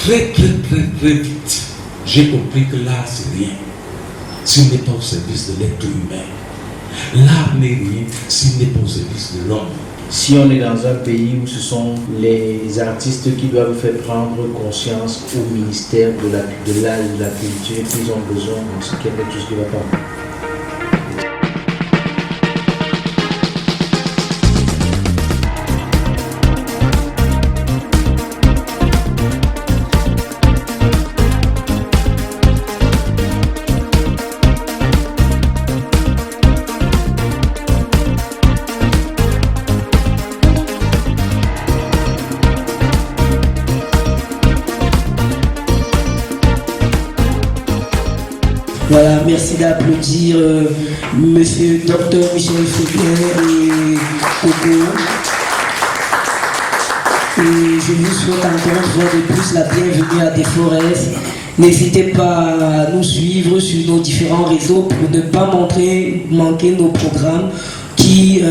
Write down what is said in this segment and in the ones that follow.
très vite, j'ai compris que l'art c'est rien s'il n'est pas au service de l'être humain. L'art n'est rien s'il n'est pas au service de l'homme. Si on est dans un pays où ce sont les artistes qui doivent faire prendre conscience au ministère de l'art et de la culture qu'ils ont besoin, c'est quelque chose qui ne va pas. Voilà, merci d'applaudir Monsieur Dr Michel Fouquet et Coco. Et je vous souhaite encore une fois de plus la bienvenue à Desforest. N'hésitez pas à nous suivre sur nos différents réseaux pour ne pas manquer nos programmes qui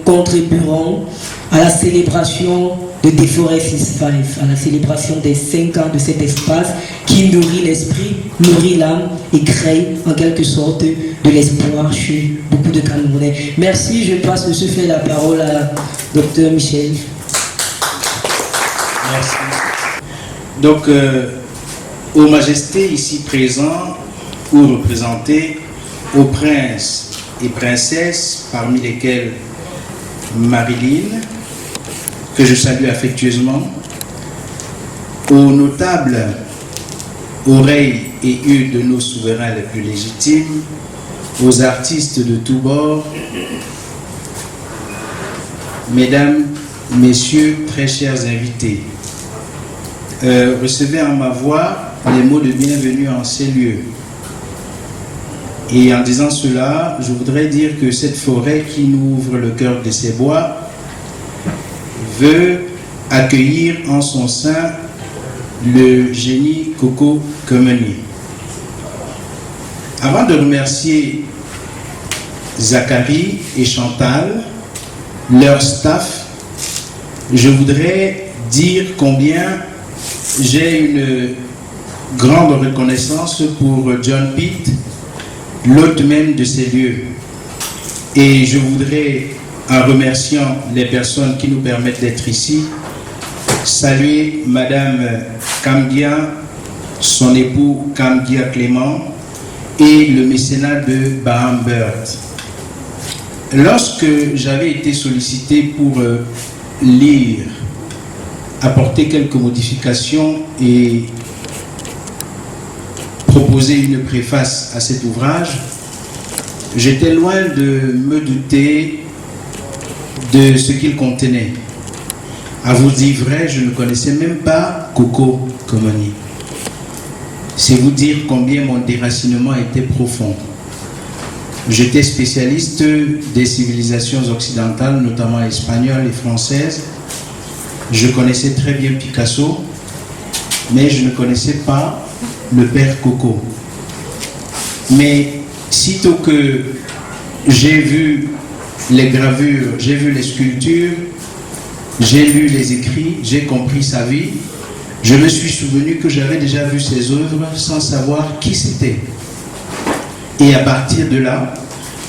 contribueront à la célébration de Desforest is Five, à la célébration des 5 ans de cet espace qui nourrit l'esprit, nourrit l'âme et crée en quelque sorte de l'espoir chez beaucoup de Camerounais. Merci, je passe de ce fait la parole à Dr Michel. Merci. Donc, aux majestés ici présents ou représentés, aux princes et princesses, parmi lesquels Marilyn, que je salue affectueusement, aux notables oreilles et yeux de nos souverains les plus légitimes, aux artistes de tous bords, mesdames, messieurs, très chers invités, recevez en ma voix les mots de bienvenue en ces lieux. Et en disant cela, je voudrais dire que cette forêt qui nous ouvre le cœur de ses bois veut accueillir en son sein le génie Coco Komeni. Avant de remercier Zachary et Chantal, leur staff, je voudrais dire combien j'ai une grande reconnaissance pour John Pitt, l'hôte même de ces lieux. Et je voudrais, en remerciant les personnes qui nous permettent d'être ici, saluer Madame Kamgia, son époux Kamgia Clément et le mécénat de Baham Bird. Lorsque j'avais été sollicité pour lire, apporter quelques modifications et proposer une préface à cet ouvrage, j'étais loin de me douter de ce qu'il contenait. À vous dire vrai, je ne connaissais même pas Coco Komeni. C'est vous dire combien mon déracinement était profond. J'étais spécialiste des civilisations occidentales, notamment espagnoles et françaises. Je connaissais très bien Picasso, mais je ne connaissais pas le père Coco. Mais sitôt que j'ai vu les gravures, j'ai vu les sculptures, j'ai lu les écrits, j'ai compris sa vie, je me suis souvenu que j'avais déjà vu ses œuvres sans savoir qui c'était. Et à partir de là,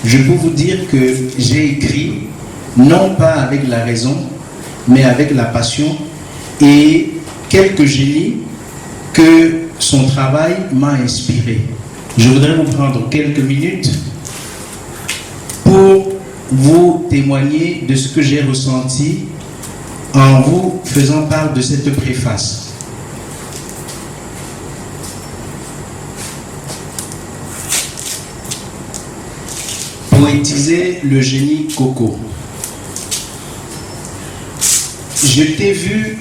je peux vous dire que j'ai écrit, non pas avec la raison, mais avec la passion et quelques génies que son travail m'a inspiré. Je voudrais vous prendre quelques minutes pour vous témoigner de ce que j'ai ressenti en vous faisant part de cette préface. Poétiser le génie Coco. Je t'ai vu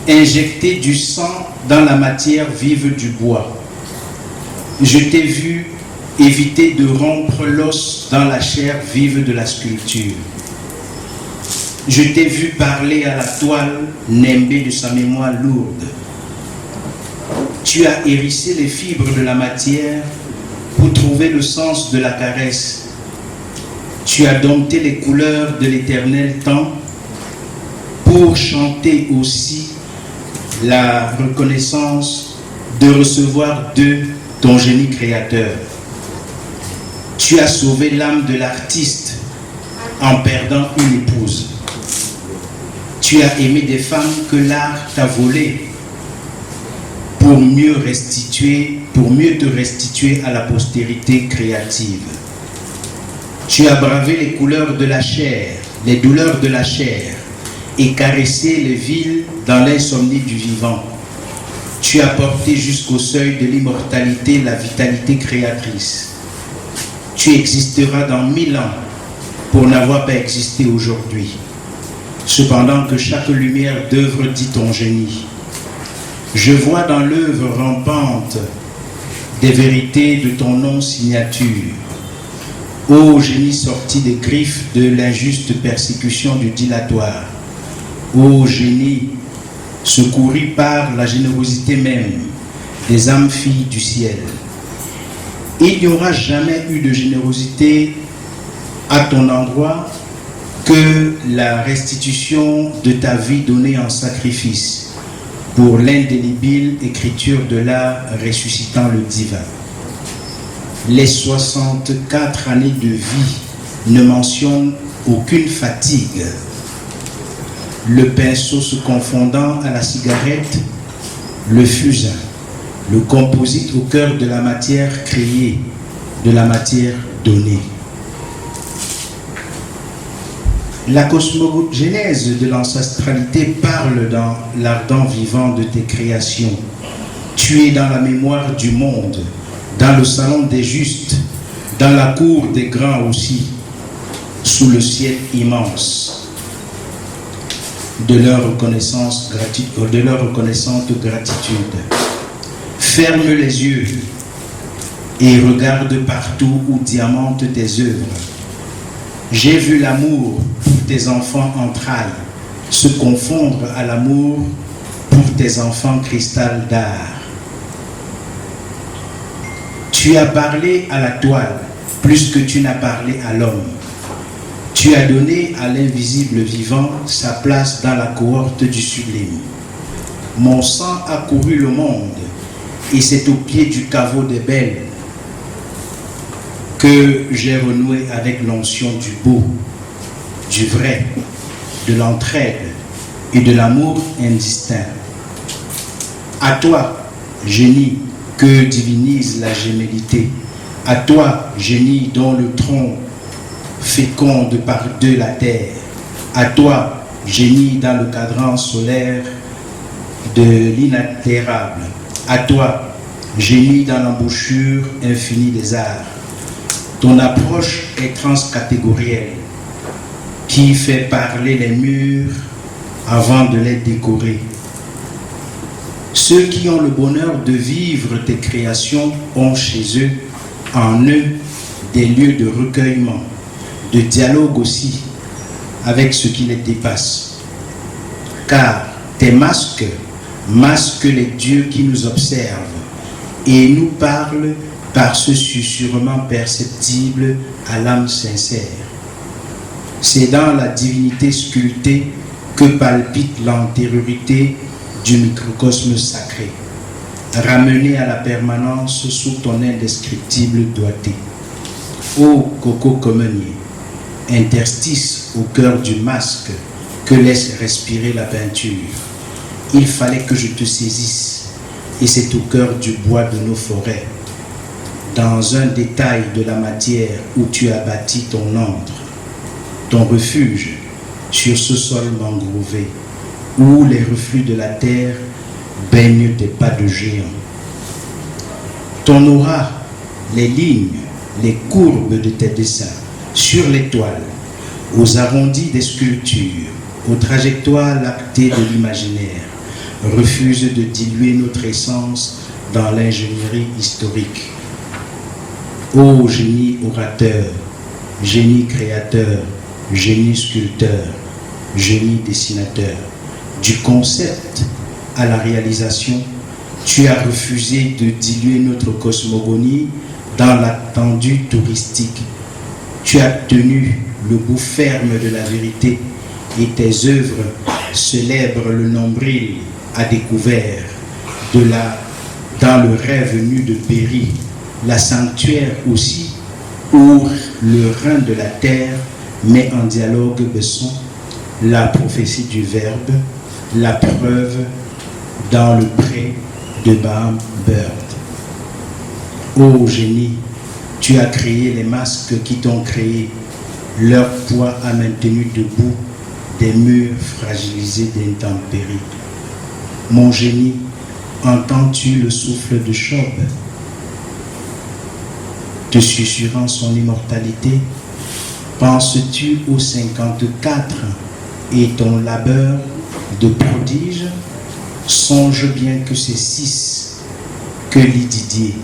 injecter du sang dans la matière vive du bois. Je t'ai vu éviter de rompre l'os dans la chair vive de la sculpture. Je t'ai vu parler à la toile nimbée de sa mémoire lourde. Tu as hérissé les fibres de la matière pour trouver le sens de la caresse. Tu as dompté les couleurs de l'éternel temps pour chanter aussi la reconnaissance de recevoir de ton génie créateur. Tu as sauvé l'âme de l'artiste en perdant une épouse. Tu as aimé des femmes que l'art t'a volées pour mieux te restituer à la postérité créative. Tu as bravé les couleurs de la chair, les douleurs de la chair, et caressé les villes dans l'insomnie du vivant. Tu as porté jusqu'au seuil de l'immortalité la vitalité créatrice. Tu existeras dans 1000 ans pour n'avoir pas existé aujourd'hui. Cependant que chaque lumière d'œuvre dit ton génie. Je vois dans l'œuvre rampante des vérités de ton nom signature. Ô génie sorti des griffes de l'injuste persécution du dilatoire. Ô génie secouru par la générosité même des âmes filles du ciel. Il n'y aura jamais eu de générosité à ton endroit que la restitution de ta vie donnée en sacrifice pour l'indélébile écriture de l'art ressuscitant le divin. Les 64 années de vie ne mentionnent aucune fatigue. Le pinceau se confondant à la cigarette, le fusain, le composite au cœur de la matière créée, de la matière donnée. La cosmogénèse de l'ancestralité parle dans l'ardent vivant de tes créations. Tu es dans la mémoire du monde, dans le salon des justes, dans la cour des grands aussi, sous le ciel immense. De leur reconnaissante gratitude. Ferme les yeux et regarde partout où diamantent tes œuvres. J'ai vu l'amour pour tes enfants entrailles se confondre à l'amour pour tes enfants cristal d'art. Tu as parlé à la toile plus que tu n'as parlé à l'homme. Tu as donné à l'invisible vivant sa place dans la cohorte du sublime. Mon sang a couru le monde et c'est au pied du caveau des belles que j'ai renoué avec l'onction du beau, du vrai, de l'entraide et de l'amour indistinct. À toi, génie, que divinise la gémellité. À toi, génie dont le tronc féconde par deux la terre. À toi, génie dans le cadran solaire de l'inaltérable. À toi, génie dans l'embouchure infinie des arts. Ton approche est transcatégorielle, qui fait parler les murs avant de les décorer. Ceux qui ont le bonheur de vivre tes créations ont chez eux, en eux, des lieux de recueillement, de dialogue aussi, avec ce qui les dépasse. Car tes masques masquent les dieux qui nous observent et nous parlent par ce susurrement perceptible à l'âme sincère. C'est dans la divinité sculptée que palpite l'antériorité du microcosme sacré, ramené à la permanence sous ton indescriptible doigté. Ô coco communier, interstice au cœur du masque que laisse respirer la peinture. Il fallait que je te saisisse, et c'est au cœur du bois de nos forêts, dans un détail de la matière où tu as bâti ton antre, ton refuge sur ce sol mangrouvé, où les reflux de la terre baignent tes pas de géant. Ton aura, les lignes, les courbes de tes dessins, sur les toiles, aux arrondis des sculptures, aux trajectoires lactées de l'imaginaire, refusent de diluer notre essence dans l'ingénierie historique. Ô génie orateur, génie créateur, génie sculpteur, génie dessinateur, du concept à la réalisation, tu as refusé de diluer notre cosmogonie dans l'attendu touristique. Tu as tenu le bout ferme de la vérité et tes œuvres célèbrent le nombril a découvert dans le rêve nu de Péry, la sanctuaire aussi, où le rein de la terre met en dialogue Besson la prophétie du Verbe, la preuve dans le pré de Bam Bird. Ô génie, tu as créé les masques qui t'ont créé, leur poids a maintenu debout des murs fragilisés d'intempéries. Mon génie, entends-tu le souffle de Job, te susurrant son immortalité? Penses-tu aux 54 et ton labeur de prodige? Songe bien que c'est 6 que lit Didier,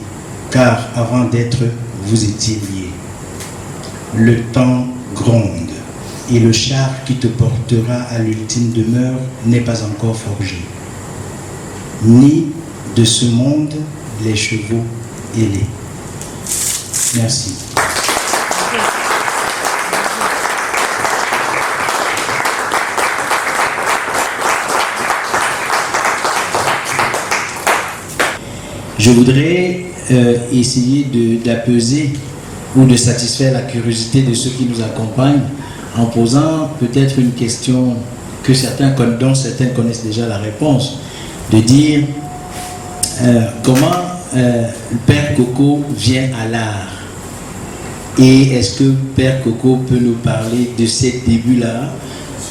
car avant d'être, vous étiez liés. Le temps gronde et le char qui te portera à l'ultime demeure n'est pas encore forgé. Ni de ce monde les chevaux ailés. Merci. Je voudrais essayer d'apaiser ou de satisfaire la curiosité de ceux qui nous accompagnent en posant peut-être une question dont certains connaissent déjà la réponse, de dire comment Père Coco vient à l'art, et est-ce que Père Coco peut nous parler de ces débuts-là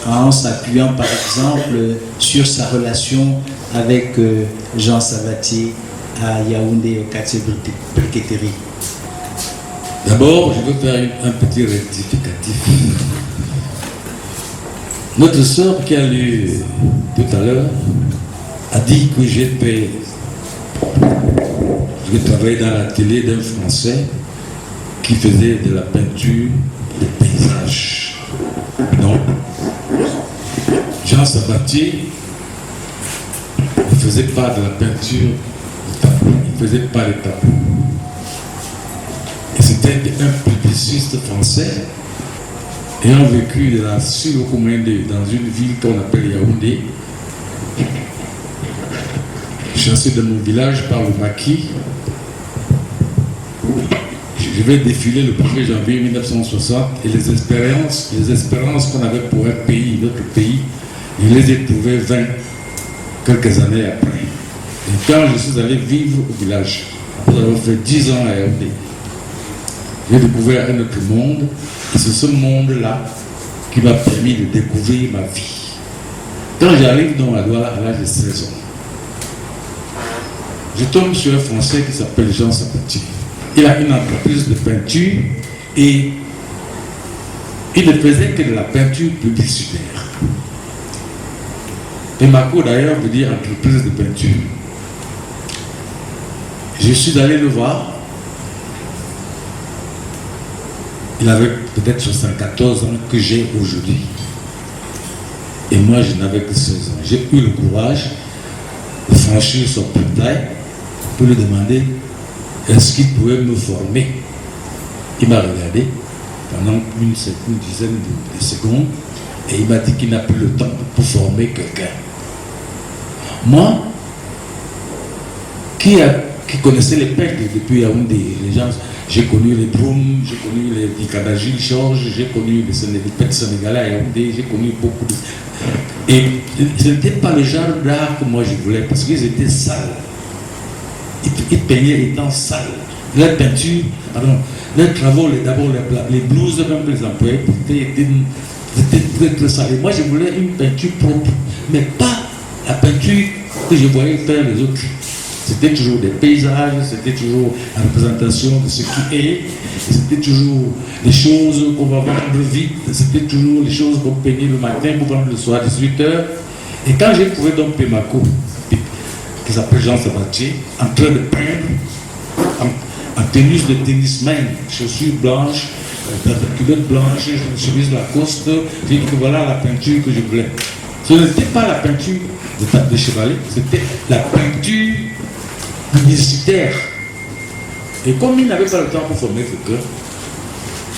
en s'appuyant par exemple sur sa relation avec Jean Sabatier à Yaoundé, au quartier Briqueterie. D'abord, je veux faire un petit rectificatif. Notre sœur qui a lu tout à l'heure a dit que je travaillais dans l'atelier d'un Français qui faisait de la peinture de paysage. Non. Jean Sabatier ne faisait pas de la peinture de tableau, il ne faisait pas de tableau. Et c'était un publiciste français ayant vécu sur le Commandé dans une ville qu'on appelle Yaoundé, chassé de mon village par le maquis. Je vais défiler le 1er janvier 1960 et les espérances qu'on avait pour un pays, notre pays, je les ai trouvées vaines quelques années après. Et quand je suis allé vivre au village, après avoir fait 10 ans à Yaoundé, j'ai découvert un autre monde, et c'est ce monde-là qui m'a permis de découvrir ma vie. Quand j'arrive dans la Douala à l'âge de 16 ans, je tombe sur un Français qui s'appelle Jean Sabatier. Il a une entreprise de peinture et il ne faisait que de la peinture publicitaire. Pemaco d'ailleurs veut dire entreprise de peinture. Je suis allé le voir. Il avait peut-être 74 ans que j'ai aujourd'hui. Et moi, je n'avais que 16 ans. J'ai eu le courage de franchir son portail pour lui demander est-ce qu'il pouvait me former. Il m'a regardé pendant une dizaine de secondes et il m'a dit qu'il n'a plus le temps pour former quelqu'un. Moi, qui connaissait les peintres depuis Yaoundé, les gens, j'ai connu les Broum, j'ai connu les Dikadajil Georges, j'ai connu les peintres sénégalais à Yaoundé, j'ai connu beaucoup de... Et ce n'était pas le genre d'art que moi je voulais parce qu'ils étaient sales. Ils peignaient étant sales. Leurs peintures, pardon, leurs travaux, d'abord les blouses même que les employés portaient étaient très très sales. Et moi je voulais une peinture propre, mais pas la peinture que je voyais faire les autres. C'était toujours des paysages, c'était toujours la représentation de ce qui est, c'était toujours les choses qu'on va vendre vite, c'était toujours les choses qu'on peignait le matin pour vendre le soir à 18h. Et quand j'ai trouvé donc Pemaco, qui s'appelle Jean Sabatier, en train de peindre, en tenue de tennisman, chaussures blanches, culotte blanche, chemise Lacoste, j'ai dit que voilà la peinture que je voulais. Ce n'était pas la peinture de Chevalier, c'était la peinture publicitaire. Et comme il n'avait pas le temps pour former quelqu'un,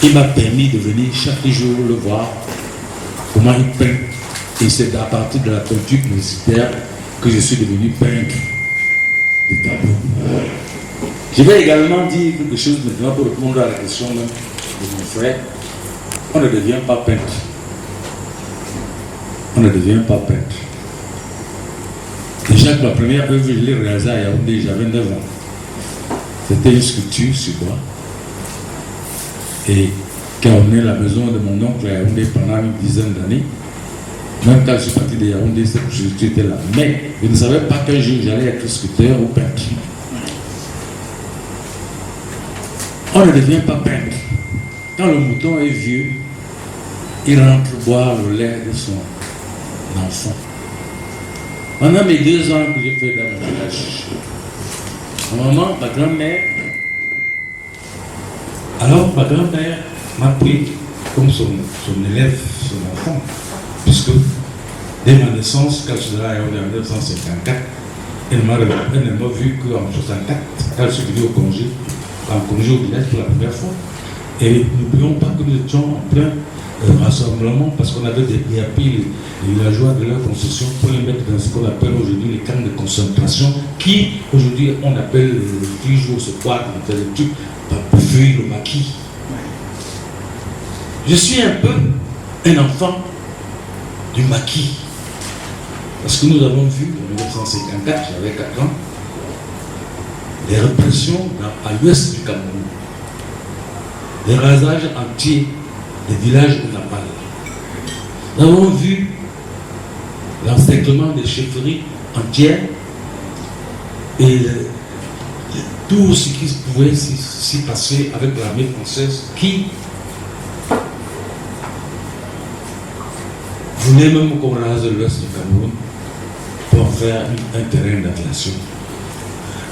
il m'a permis de venir chaque jour le voir, comment il peint. Et c'est à partir de la peinture publicitaire que je suis devenu peintre de tableaux. Je vais également dire quelque chose maintenant pour répondre à la question de mon frère. On ne devient pas peintre. On ne devient pas peintre. Déjà que la première œuvre, je l'ai réalisée à Yaoundé, j'avais 9 ans. C'était une sculpture sur bois. Et quand on est à la maison de mon oncle à Yaoundé pendant une dizaine d'années, même quand je suis parti de Yaoundé, cette sculpture était là. Mais je ne savais pas qu'un jour j'allais être sculpteur ou peintre. On ne devient pas peintre. Quand le mouton est vieux, il rentre boire le lait de son enfant. Pendant mes 2 ans que j'ai fait dans mon village, ma maman, ma grand-mère, alors ma grand-mère m'a pris comme son élève, son enfant, puisque dès ma naissance, quand je suis arrivé en 1954, elle ne m'a vu qu'en 1964, quand je suis venu au congé au village pour la première fois. Et n'oublions pas que nous étions en plein rassemblement parce qu'on avait appris les villageois de leur concession pour les mettre dans ce qu'on appelle aujourd'hui les camps de concentration, qui aujourd'hui on appelle toujours ce quadre de truc pour fuir le maquis. Je suis un peu un enfant du maquis parce que nous avons vu en 1954, j'avais 4 ans, les répressions à l'ouest du Cameroun, les rasages entiers des villages où on parle. Nous avons vu l'encerclement des chefferies entières et tout ce qui pouvait s'y passer avec l'armée française qui voulait même qu'on rase l'ouest du Cameroun pour faire un terrain d'aviation.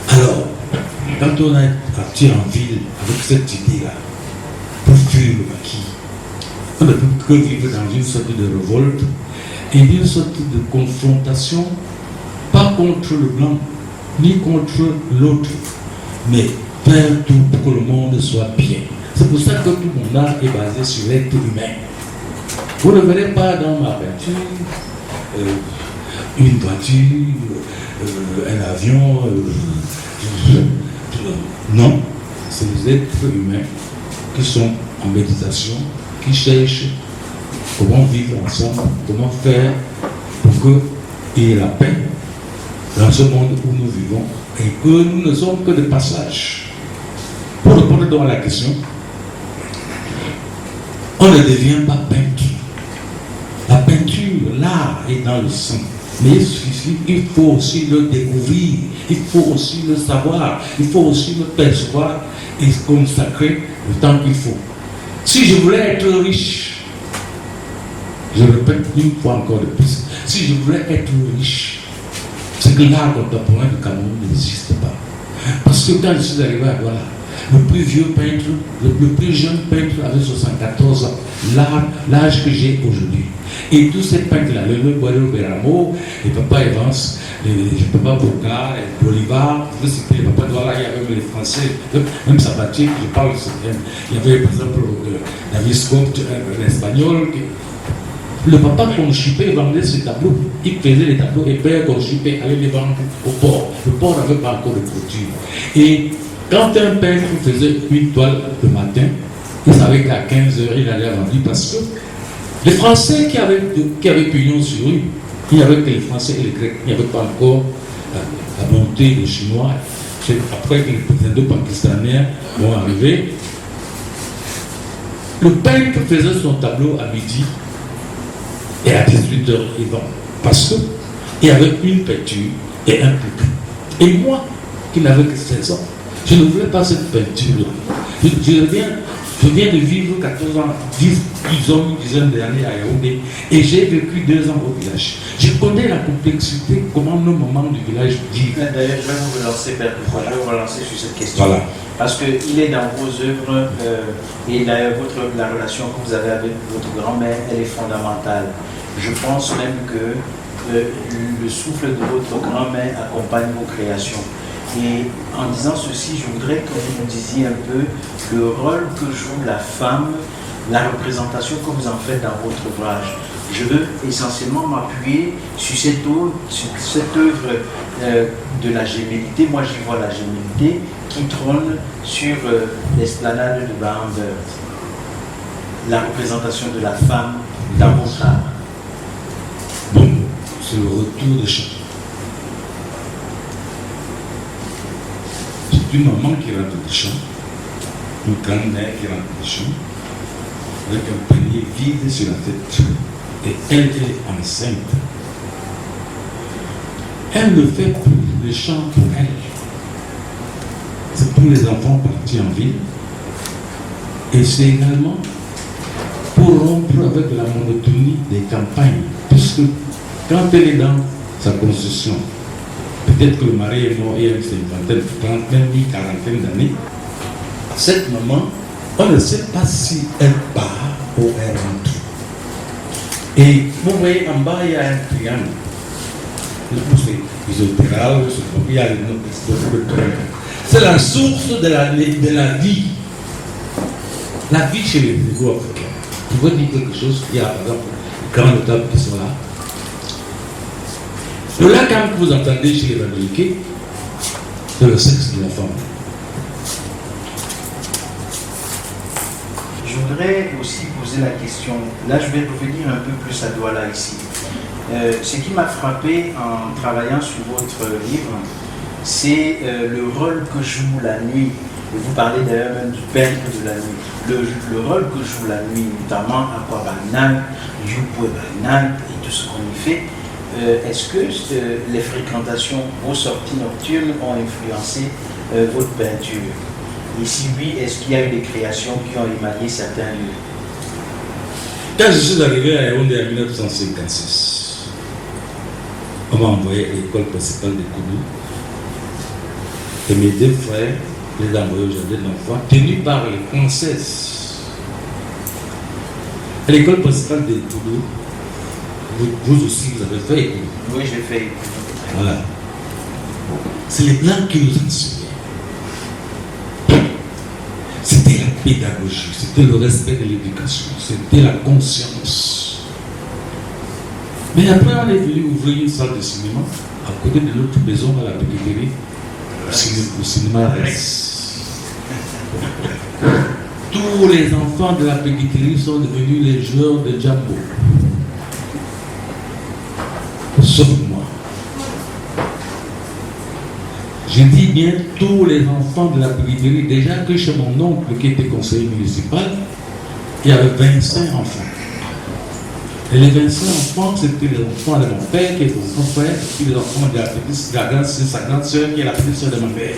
Alors, quand on est parti en ville avec cette idée-là, pour fuir le maquis, on ne peut que vivre dans une sorte de révolte et une sorte de confrontation, pas contre le blanc, ni contre l'autre, mais faire tout pour que le monde soit bien. C'est pour ça que tout mon art est basé sur l'être humain. Vous ne verrez pas dans ma peinture une voiture, un avion, non, c'est les êtres humains qui sont en méditation, qui cherchent comment vivre ensemble, comment faire pour qu'il y ait la paix dans ce monde où nous vivons et que nous ne sommes que de passage. Pour répondre donc à la question, on ne devient pas peintre. La peinture, l'art est dans le sang. Mais il faut aussi le découvrir, il faut aussi le savoir, il faut aussi le percevoir et consacrer le temps qu'il faut. Si je voulais être riche, je répète une fois encore de plus, si je voulais être riche, c'est que l'art contemporain du Cameroun n'existe pas. Parce que quand je suis arrivé à Douala, le plus vieux peintre, le plus jeune peintre avait 74 ans, l'âge que j'ai aujourd'hui. Et tous ces peintres-là, le Boileau Beramo, les Papa Evans, les Papa Bocard, les Bolivar, les Papa Douala, il y avait les Français, même Sabatier, je parle, il y avait par exemple David Scott, l'espagnol. Le papa Conchipé vendait ses tableaux, il faisait les tableaux et Père Conchipé allait les vendre au port. Le port n'avait pas encore de couture. Et quand un peintre faisait une toile le matin, il savait qu'à 15h il allait vendre parce que les Français qui avaient pignon sur eux, il n'y avait que les Français et les Grecs, il n'y avait pas encore la montée des Chinois. C'est après que les Indo-Pakistanais vont arriver. Le peintre faisait son tableau à midi et à 18h il vend. Parce qu'il y avait une peinture et un public. Et moi, qui n'avais que 16 ans, je ne voulais pas cette peinture-là. Je viens de vivre 14 ans, disons une dizaine d'années à Yaoundé, et j'ai vécu 2 ans au village. Je connais la complexité, comment nos mamans du village vivent. D'ailleurs, je vais vous relancer, Père Dufour, je vais vous relancer sur cette question. Voilà. Parce qu'il est dans vos œuvres, et d'ailleurs la relation que vous avez avec votre grand-mère, elle est fondamentale. Je pense même que le souffle de votre grand-mère accompagne vos créations. Et en disant ceci, je voudrais que vous nous disiez un peu le rôle que joue la femme, la représentation que vous en faites dans votre ouvrage. Je veux essentiellement m'appuyer sur cette œuvre de la gémellité. Moi, j'y vois la gémellité qui trône sur l'esplanade de Barenberg. La représentation de la femme dans votre art. Bon, c'est le retour des chants. C'est une maman qui rentre des champs, une grand-mère qui rentre des champs, avec un panier vide sur la tête. Et elle est enceinte. Elle ne fait plus les chants pour elle. C'est pour les enfants partis en ville. Et c'est également pour rompre avec la monotonie des campagnes. Puisque quand elle est dans sa construction, peut-être que le mari est mort il y a une cinquantaine, trentaine, quarantaine d'années, cette maman, on ne sait pas si elle part ou elle rentre. Et vous voyez en bas, il y a un triangle. C'est isotéral, il y a le c'est la source de la vie. La vie chez les Négo-Africains. Je veux dire quelque chose, il y a par exemple les grands notables qui sont là. Le lacam que vous entendez chez les évangéliques, c'est le sexe de la femme. Je voudrais aussi poser la question, là je vais revenir un peu plus à Douala ici. Ce qui m'a frappé en travaillant sur votre livre, c'est le rôle que joue la nuit. Et vous parlez d'ailleurs même du père de la nuit. Le rôle que joue la nuit, notamment à Kwabanan, Youpouebanan et tout ce qu'on y fait. Est-ce que les fréquentations, vos sorties nocturnes ont influencé votre peinture? Et si oui, est-ce qu'il y a eu des créations qui ont émaillé certains lieux? Quand je suis arrivé à Yaoundé en 1956, on m'a envoyé à l'école principale de Koudou. Et mes deux frères, les envoyés au jardin d'enfants, tenus par les princesses. À l'école principale de Koudou, vous aussi, vous avez fait Koudou. Oui, j'ai fait. Voilà. C'est les Blancs qui nous enseignaient. C'était la pédagogie, c'était le respect de l'éducation, c'était la conscience. Mais après, on est venu ouvrir une salle de cinéma à côté de notre maison à la Péditérie, le cinéma Rex. Tous les enfants de la Péditérie sont devenus les joueurs de Djambo. Sauf moi. Je dis bien tous les enfants de la périphérie. Déjà que chez mon oncle qui était conseiller municipal, il y avait 25 enfants. Et les 25 enfants, c'était les enfants de mon père, qui était mon frère, et les enfants de sa grande soeur, qui est la petite soeur de ma mère.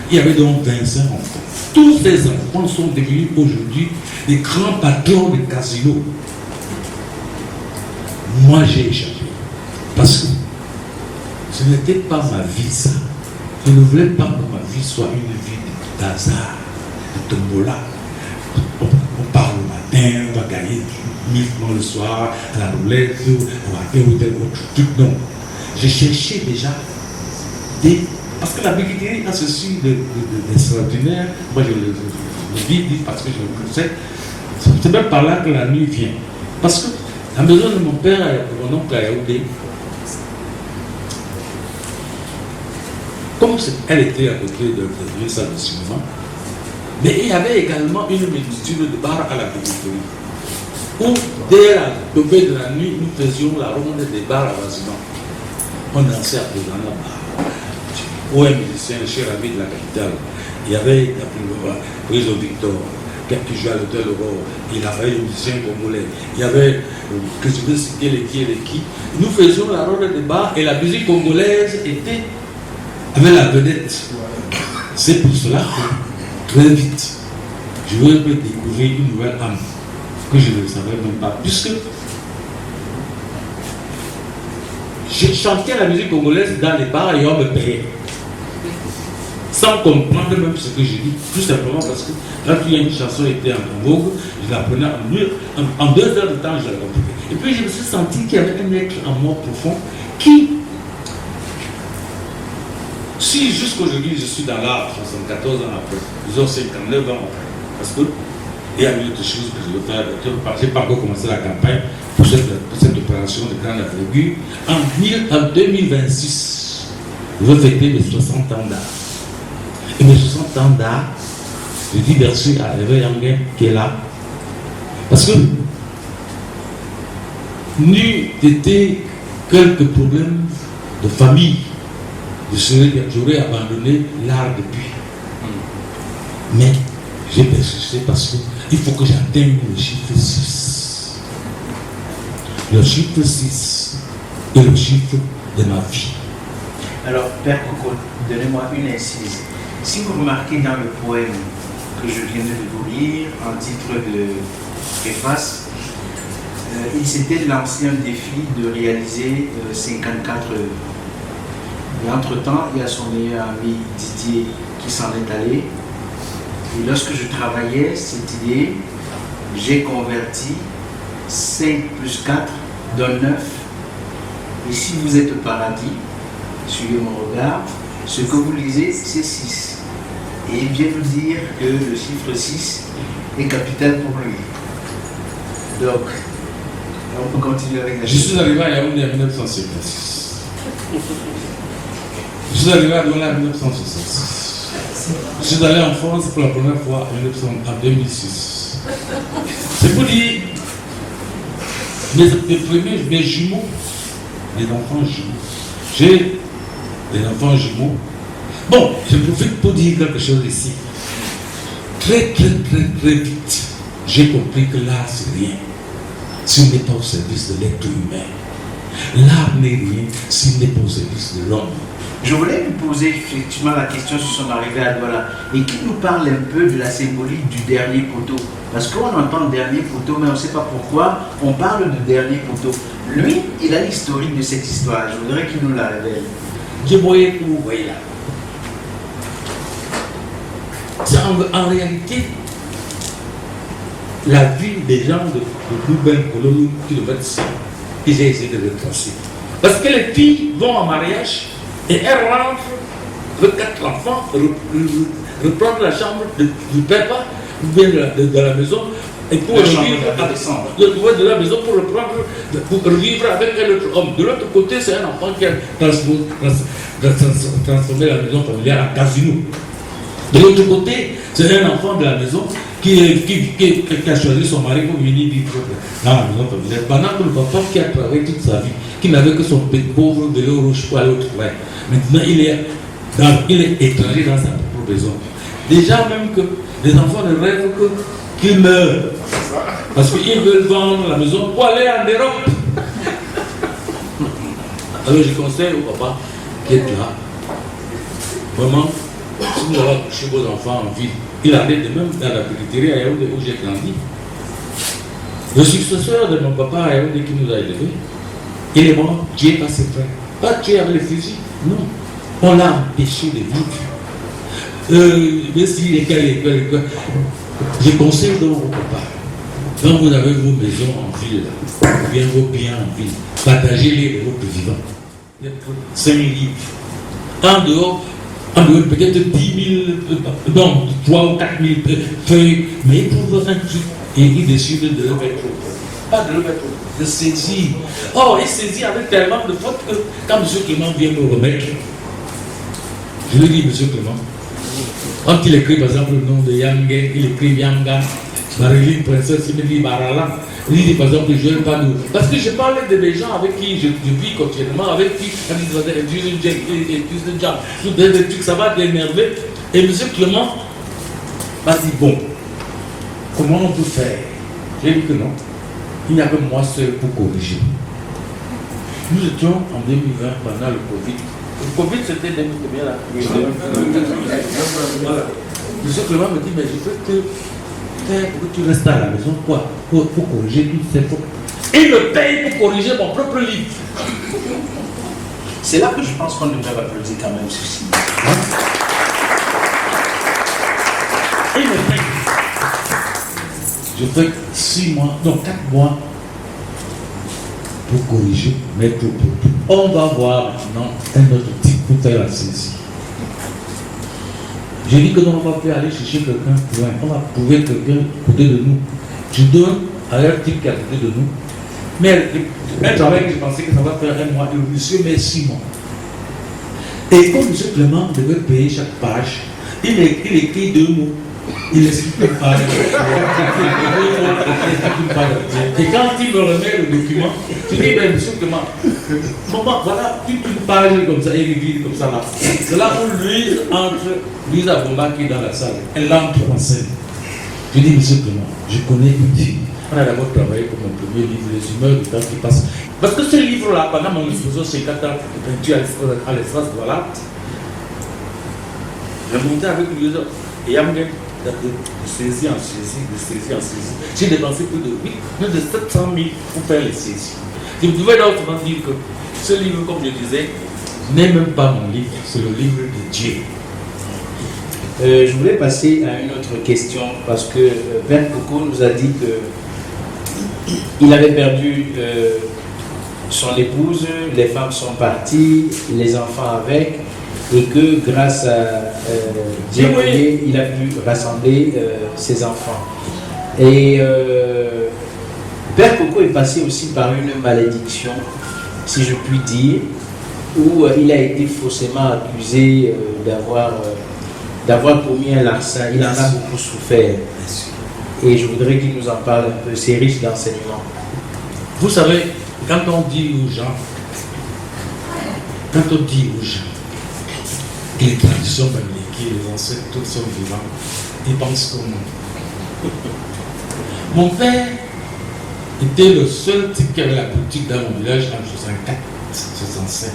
Il y avait donc 25 enfants. Tous ces enfants sont devenus aujourd'hui des grands patrons de casinos. Moi, j'ai échappé. Parce que ce n'était pas ma vie, ça. Je ne voulais pas que ma vie soit une vie d'hasard, de tombola. On part le matin, on va gagner 1000 francs le soir, à la roulette, on va faire ou tel autre truc. Non. J'ai cherché déjà des. Parce que la béquiterie a ceci d'extraordinaire. Moi, je le dis parce que je le conseille. C'est même par là que la nuit vient. Parce que la maison de mon père, mon oncle à Yaoundé, comme elle était à côté d'une salle de cinéma, mais il y avait également une multitude de bars à la périphérie, où dès la tombée de la nuit, nous faisions la ronde des bars à Vaziman. On dansait à Pézana bar. Où un musicien, le cher ami de la capitale, il y avait Rizo Victor, qui jouait à l'hôtel Aurore, il y avait le musicien congolais, il y avait, que je veux citer les qui. Nous faisions la ronde des bars et la musique congolaise était avec la vedette. C'est pour cela que très vite, je veux découvrir une nouvelle âme que je ne savais même pas. Puisque je chantais la musique congolaise dans les bars et on me payait. Sans comprendre même ce que je dis. Tout simplement parce que quand une chanson était en vogue, je l'apprenais en 2 heures de temps, je la comprenais. Et puis je me suis senti qu'il y avait un être en moi profond qui, si jusqu'aujourd'hui je suis dans l'art, 74 ans après, disons 59 ans après, parce que il y a une autre chose que je veux faire, j'ai pas encore commencé la campagne pour cette opération de grande envergure. En 2026, je vais fêter mes 60 ans d'art. Et mes 60 ans d'art, je dis merci à Hervé Yanguin qui est là. Parce que n'eût été quelques problèmes de famille, j'aurais abandonné l'art depuis. Mais j'ai persisté parce qu'il faut que j'atteigne le chiffre 6. Le chiffre 6 est le chiffre de ma vie. Alors, Père Coco, donnez-moi une incise. Si vous remarquez dans le poème que je viens de vous lire, en titre de préface, il s'était lancé un défi de réaliser 54 œuvres. Et entre-temps, il y a son meilleur ami Didier qui s'en est allé. Et lorsque je travaillais cette idée, j'ai converti 5 plus 4 donne 9. Et si vous êtes au paradis, suivez mon regard, ce que vous lisez, c'est 6. Et il vient nous dire que le chiffre 6 est capital pour lui. Donc, on peut continuer avec la Je suis arrivé à Yaoundé en 1956. Je suis arrivé à Douala en 1966. Je suis allé en France pour la première fois en 2006. C'est pour dire mes jumeaux, les enfants jumeaux. J'ai des enfants jumeaux. Bon, je profite pour dire quelque chose ici. Très vite, j'ai compris que l'art c'est rien s'il n'est pas au service de l'être humain. L'art n'est rien s'il n'est pas au service de l'homme. Je voulais lui poser effectivement la question sur son arrivée à Douala et qu'il nous parle un peu de la symbolique du dernier poteau. Parce qu'on entend le dernier poteau, mais on ne sait pas pourquoi on parle de dernier poteau. Lui, il a l'historique de cette histoire. Je voudrais qu'il nous la révèle. Je voyais que vous voyez là. C'est en réalité la vie des gens de plus belle colonie qui devait être ça, que j'ai essayé de retracer. Parce que les filles vont en mariage et elles rentrent avec 4 enfants, reprendre la chambre du papa ou bien de la maison et pour revivre de la maison pour revivre avec un autre homme. De l'autre côté, c'est un enfant qui a transformé la maison familiale en casino. De l'autre côté, c'est un enfant de la maison qui a choisi son mari pour venir vivre dans la maison familiale. Pendant que le papa qui a travaillé toute sa vie, qui n'avait que son petit pauvre vélo rouge pour aller au travail, maintenant il est étranger dans sa propre maison. Déjà même que les enfants ne rêvent qu'il meure. Parce qu'ils veulent vendre la maison pour aller en Europe. Alors je conseille au papa qui est là, vraiment, si vous avez couché vos enfants en ville, il arrive de même dans la péditérie à Yaoundé où j'ai grandi. Le successeur de mon papa à Yaoundé qui nous a élevés, il est mort, tué par ses frères. Pas tué avec les fusils, non. On l'a empêché de vivre. Mais si l'école, je conseille donc au papa, quand vous avez vos maisons en ville, ou bien vos biens en ville, partagez-les de votre vivant. 5 000 livres. En dehors peut-être 10 000, non, 3 ou 4 000 feuilles, mais pour un truc, et il décide de le mettre au fond. Pas de le mettre au fond, de saisir. Oh, il saisit avec tellement de fautes que quand M. Clément vient me remettre, je lui dis, M. Clément, quand il écrit par exemple le nom de Yangué, il écrit Yanga, Marilyn Princesse, il me dit Barala. Il dit par exemple je n'aime pas nous. Parce que je parlais de des gens avec qui je vis continuellement, avec qui des trucs, ça va t'énerver. Et M. Clément m'a dit bon, comment on peut faire? J'ai dit que non, il n'y a que moi seul pour corriger. Nous étions en 2020 pendant le Covid. Le Covid c'était 2000 combien là? Voilà. M. Clément me dit mais je veux que tu restes à la maison, quoi, pour corriger toutes ces fautes. Il me paye pour corriger mon propre livre. C'est là que je pense qu'on devrait applaudir quand même ceci. Il me paye. Je fais 6 mois, non 4 mois pour corriger mes propres. On va voir maintenant un autre type pour faire la saisie. Je dis que non, on va plus aller chercher quelqu'un loin. On va trouver quelqu'un à côté de nous. Je donne à leur type qui est à côté de nous Mais un travail que je pensais que ça va faire un mois, le monsieur met 6 mois. Et comme M. Clément devait payer chaque page, il écrit 2 mots. Il explique une page. Et quand il me remet le document, je dis, ben, M. Clément, maman, voilà toute une page comme ça, il vide comme ça là. C'est là où Louise Abomba qui est dans la salle, elle entre en scène. Je dis, M. Clément, je connais une fille. On a d'abord travaillé pour mon premier livre, Les humeurs du temps qui passe. Parce que ce livre-là, pendant mon exposition chez Qatar de peinture à l'espace, voilà, j'ai monté avec lui et il y a de saisie en saisie, de saisie en saisie. J'ai dépensé plus de 700 000 pour faire les saisies. Je pouvais donc dire que ce livre, comme je disais, n'est même pas mon livre, c'est le livre de Dieu. Je voulais passer à une autre question parce que Ben Coco nous a dit qu'il avait perdu son épouse, les femmes sont parties, les enfants avec, et que grâce à Dieu, il a pu rassembler ses enfants. Et Père Coco est passé aussi par une malédiction, si je puis dire, où il a été faussement accusé d'avoir commis un larcin. Il en a beaucoup souffert. Et je voudrais qu'il nous en parle un peu. C'est riche d'enseignements. Vous savez, quand on dit aux gens que les traditions banniques, les ancêtres, tous sont vivants, ils pensent comme nous. Mon père était le seul type qui avait la boutique dans mon village en 64, 65.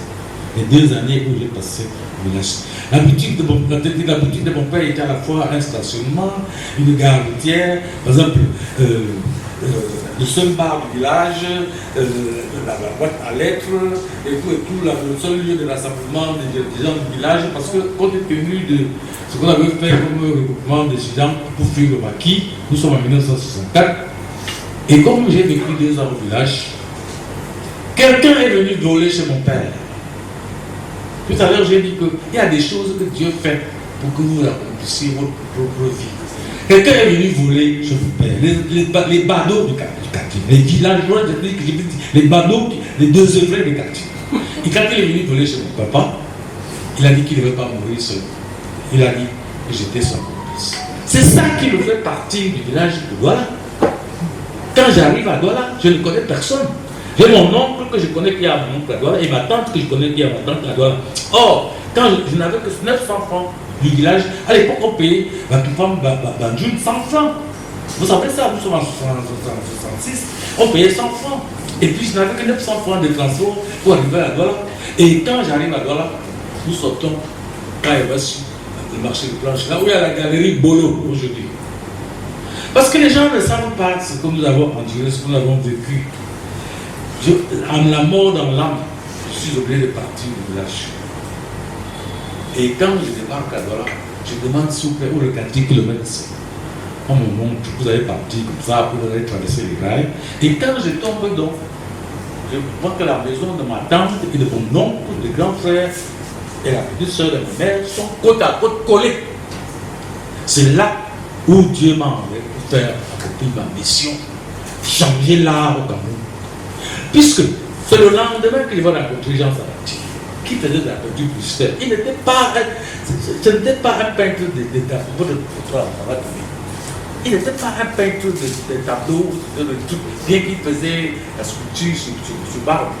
Les 2 années où j'ai passé au village. La boutique de mon père était à la fois un stationnement, une gare routière, par exemple, le seul bar du village, la boîte à lettres, et tout le seul lieu de rassemblement des gens du village, parce que compte tenu de ce qu'on avait fait comme regroupement des étudiants pour fuir le maquis, nous sommes en 1964, et comme j'ai vécu 2 ans au village, quelqu'un est venu voler chez mon père. Tout à l'heure, j'ai dit qu'il y a des choses que Dieu fait pour que vous accomplissiez votre propre vie. Quelqu'un est venu voler chez mon père, les badauds du quartier, les villageois, les badauds, les 2 œuvrés du quartier. Et quand il est venu voler chez mon papa, il a dit qu'il ne devait pas mourir seul. Il a dit que j'étais son complice. C'est ça qui me fait partir du village de Douala. Quand j'arrive à Douala, je ne connais personne. J'ai mon oncle que je connais qui a mon oncle à Douala et ma tante que je connais qui a ma tante à Douala. Or, quand je n'avais que 900 francs du village, à l'époque on payait Banjoun 100 francs. Vous savez ça, nous sommes en 1966, on payait 100 francs. Et puis je n'avais que 900 francs de transport pour arriver à Douala. Et quand j'arrive à Douala, nous sortons, quand il va sur le marché de planche, là où il y a la galerie Bolo aujourd'hui. Parce que les gens ne savent pas ce que nous avons enduré, ce que nous avons vécu. En la mort dans l'âme, je suis obligé de partir du village. Et quand je débarque à Douala, je demande s'il vous plaît où le quartier kilomètre c'est. On me montre, vous allez partir comme ça, vous allez traverser les rails. Et quand je tombe donc, je vois que la maison de ma tante et de mon oncle, de grand frère et la petite soeur de ma mère sont côte à côte collées. C'est là où Dieu m'a envoyé pour faire accomplir ma mission, changer l'art au Cameroun. Puisque c'est le lendemain qu'il va rencontrer Jean Sabatier, qui faisait de la peinture publicitaire. Il n'était pas, ce n'était pas un peintre de tableaux, il n'était pas un peintre de tableaux, bien qu'il faisait la sculpture sur barbe.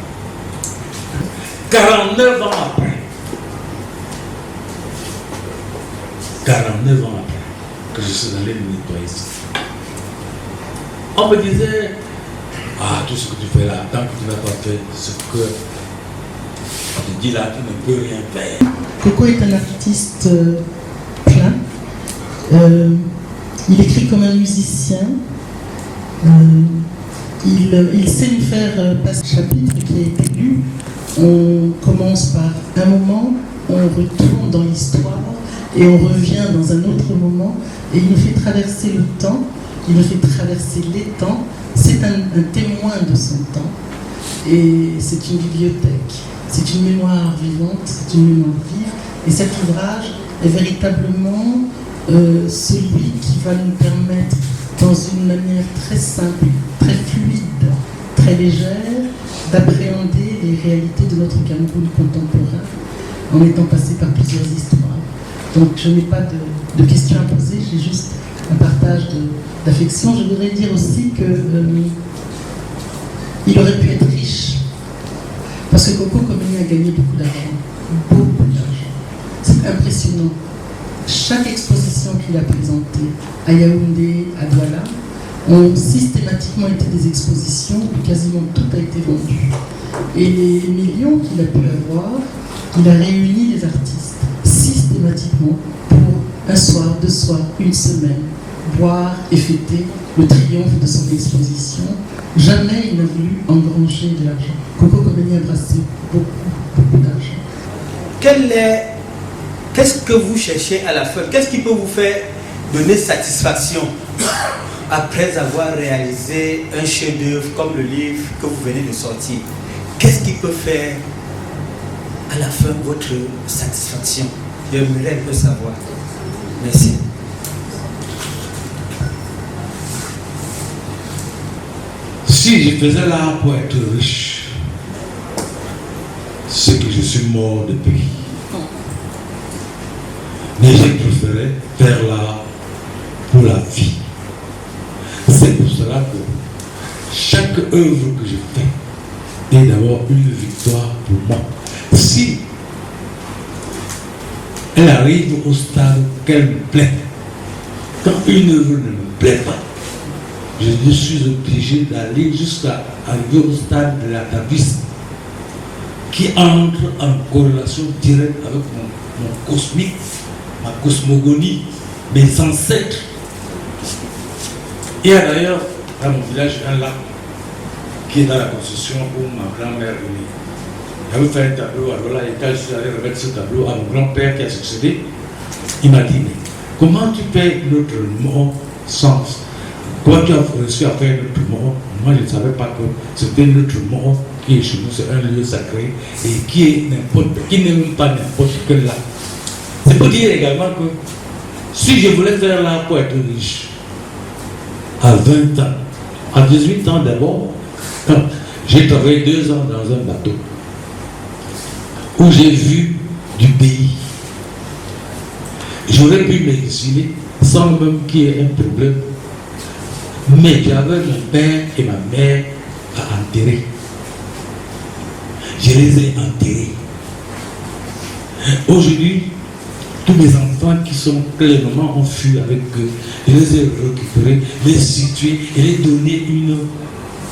49 ans après, que je suis allé me nettoyer ici, on me disait, ah, tout ce que tu fais là, tant que tu n'as pas fait ce que tu dis là, tu ne peux rien faire. Coco est un artiste plein. Il écrit comme un musicien. Il sait nous faire passer le chapitre qui a été lu. On commence par un moment, on retourne dans l'histoire et on revient dans un autre moment. Et il nous fait traverser le temps, il nous fait traverser les temps. C'est un témoin de son temps et c'est une bibliothèque, c'est une mémoire vivante, c'est une mémoire vive. Et cet ouvrage est véritablement celui qui va nous permettre, dans une manière très simple, très fluide, très très légère d'appréhender les réalités de notre Cameroun contemporain en étant passé par plusieurs histoires. Donc je n'ai pas de questions à poser, j'ai juste un partage d'affection. Je voudrais dire aussi que il aurait pu être riche. Parce que Coco Komeni a gagné beaucoup d'argent. Beaucoup d'argent. C'est impressionnant. Chaque exposition qu'il a présentée à Yaoundé, à Douala, ont systématiquement été des expositions où quasiment tout a été vendu. Et les millions qu'il a pu avoir, il a réuni les artistes systématiquement pour un soir, 2 soirs, 1 semaine, boire et fêter le triomphe de son exposition. Jamais il n'a voulu engranger de l'argent. Coco Komeni a brassé beaucoup d'argent. Qu'est-ce que vous cherchez à la fin? Qu'est-ce qui peut vous faire donner satisfaction après avoir réalisé un chef-d'œuvre comme le livre que vous venez de sortir? Qu'est-ce qui peut faire à la fin votre satisfaction? J'aimerais un peu savoir. Merci. Si je faisais l'art pour être riche, c'est que je suis mort depuis. Mais j'ai préféré faire l'art pour la vie. C'est pour cela que chaque œuvre que je fais est d'abord une victoire pour moi. Si elle arrive au stade qu'elle me plaît, quand une œuvre ne me plaît pas, je suis obligé d'aller jusqu'à arriver au stade de l'atavisme qui entre en corrélation directe avec mon cosmique, ma cosmogonie, mes ancêtres. Il y a d'ailleurs dans mon village un lac qui est dans la construction où ma grand-mère est née. J'avais fait un tableau, alors là, et quand je suis allé remettre ce tableau à mon grand-père qui a succédé, il m'a dit, mais comment tu fais notre mort sens? Comment tu as réussi à faire notre mort? Moi, je ne savais pas que c'était notre mort qui est chez nous, c'est un lieu sacré et qui n'est même pas n'importe quel lac. C'est pour dire également que si je voulais faire l'art pour être riche, à 20 ans, à 18 ans d'abord, j'ai travaillé 2 ans dans un bateau où j'ai vu du pays. J'aurais pu m'exiler sans même qu'il y ait un problème. Mais j'avais mon père et ma mère à enterrer. Je les ai enterrés. Aujourd'hui, tous mes enfants qui sont clairement en fuite avec eux, je les ai récupérés, les situés et les donner une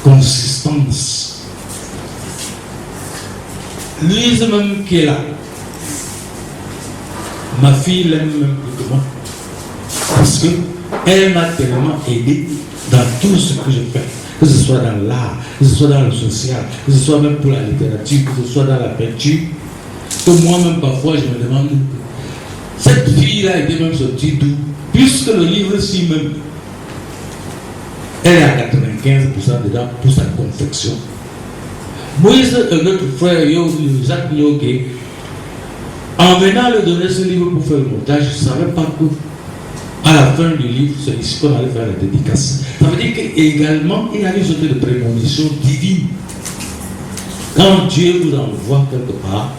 consistance. Lise même qui est là, ma fille l'aime même plus que moi, parce qu'elle m'a tellement aidé dans tout ce que je fais, que ce soit dans l'art, que ce soit dans le social, que ce soit même pour la littérature, que ce soit dans la peinture, que moi-même parfois je me demande, cette fille-là était même sortie d'où? Puisque le livre-ci même, elle est à 95% dedans pour sa confection. Moïse, notre frère Jacques Nyoké, en venant lui donner ce livre pour faire le montage, je ne savais pas que à la fin du livre, c'est ici qu'on allait faire la dédicace. Ça veut dire qu'également, il y a une sorte de prémonition divine. Quand Dieu vous envoie quelque part,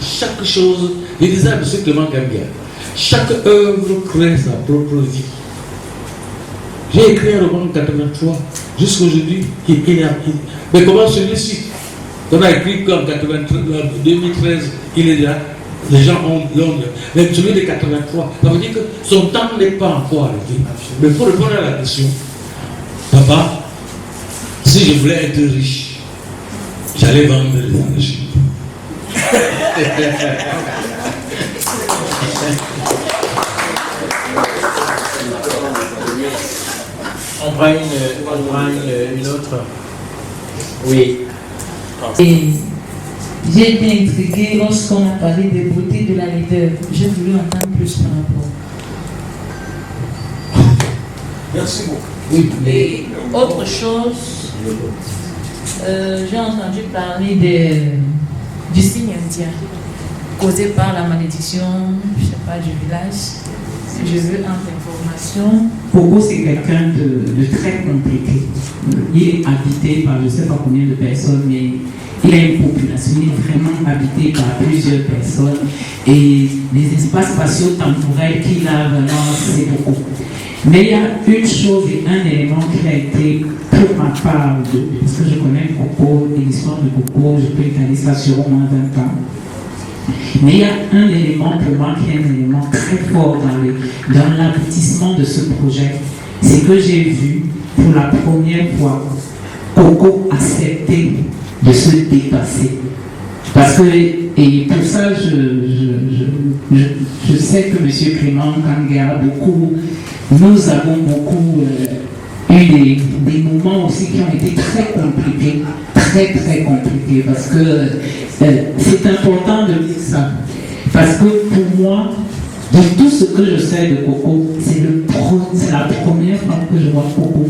chaque chose, il disait à M. Clément Gambia, chaque œuvre crée sa propre vie. J'ai écrit un roman en 83, jusqu'aujourd'hui, mais comment celui-ci, qu'on a écrit qu'en 2013, il est là, les gens l'ont, mais celui de 83, ça veut dire que son temps n'est pas encore arrivé. Mais pour répondre à la question, papa, si je voulais être riche, j'allais vendre les énergies. On prend une autre. Oui. Et j'ai été intriguée lorsqu'on a parlé des beautés de la leader. J'ai voulu entendre plus par rapport. Merci beaucoup. Oui. Et autre chose, j'ai entendu parler du signe indien causé par la malédiction, je ne sais pas, du village. je veux en information. Coco, c'est quelqu'un de très compliqué. Il est habité par je ne sais pas combien de personnes, mais il a une population, il est vraiment habité par plusieurs personnes. Et les espaces spatio-temporels qu'il a vraiment, c'est beaucoup. Mais il y a une chose et un élément qui a été, pour ma part, parce que je connais Coco et l'histoire de Coco, je peux étaler ça sur au moins 20 ans. Mais il y a un élément pour moi qui est un élément très fort dans l'aboutissement de ce projet. C'est que j'ai vu pour la première fois Coco accepter de se dépasser. Parce que, et pour ça, je sais que M. Clément Kangia, nous avons beaucoup eu des moments aussi qui ont été très compliqués, très compliqués, parce que c'est important de dire ça. Parce que pour moi, de tout ce que je sais de Coco, c'est la première fois que je vois Coco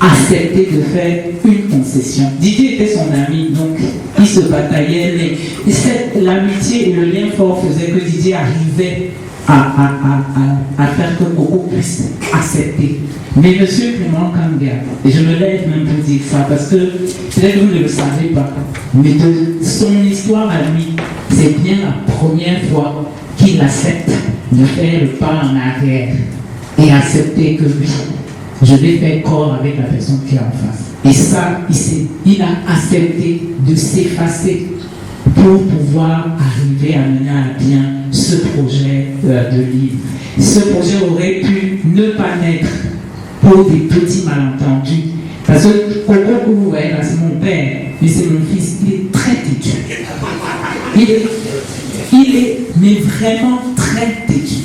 accepter de faire une concession. Didier était son ami, donc il se bataillait, mais l'amitié et le lien fort faisaient que Didier arrivait à faire que Coco puisse accepter. Mais M. Clément Kangia, et je me lève même pour dire ça, parce que peut-être que vous ne le savez pas, mais de son histoire à lui, c'est bien la première fois qu'il accepte de faire le pas en arrière et accepter que oui, je vais faire corps avec la personne qui est en face. Et ça, il a accepté de s'effacer pour pouvoir arriver à mener à bien ce projet de livre. Ce projet aurait pu ne pas naître pour des petits malentendus. Parce que Coco, vous voyez, là, c'est mon père, mais c'est mon fils, il est très têtu. Il est mais vraiment très têtu.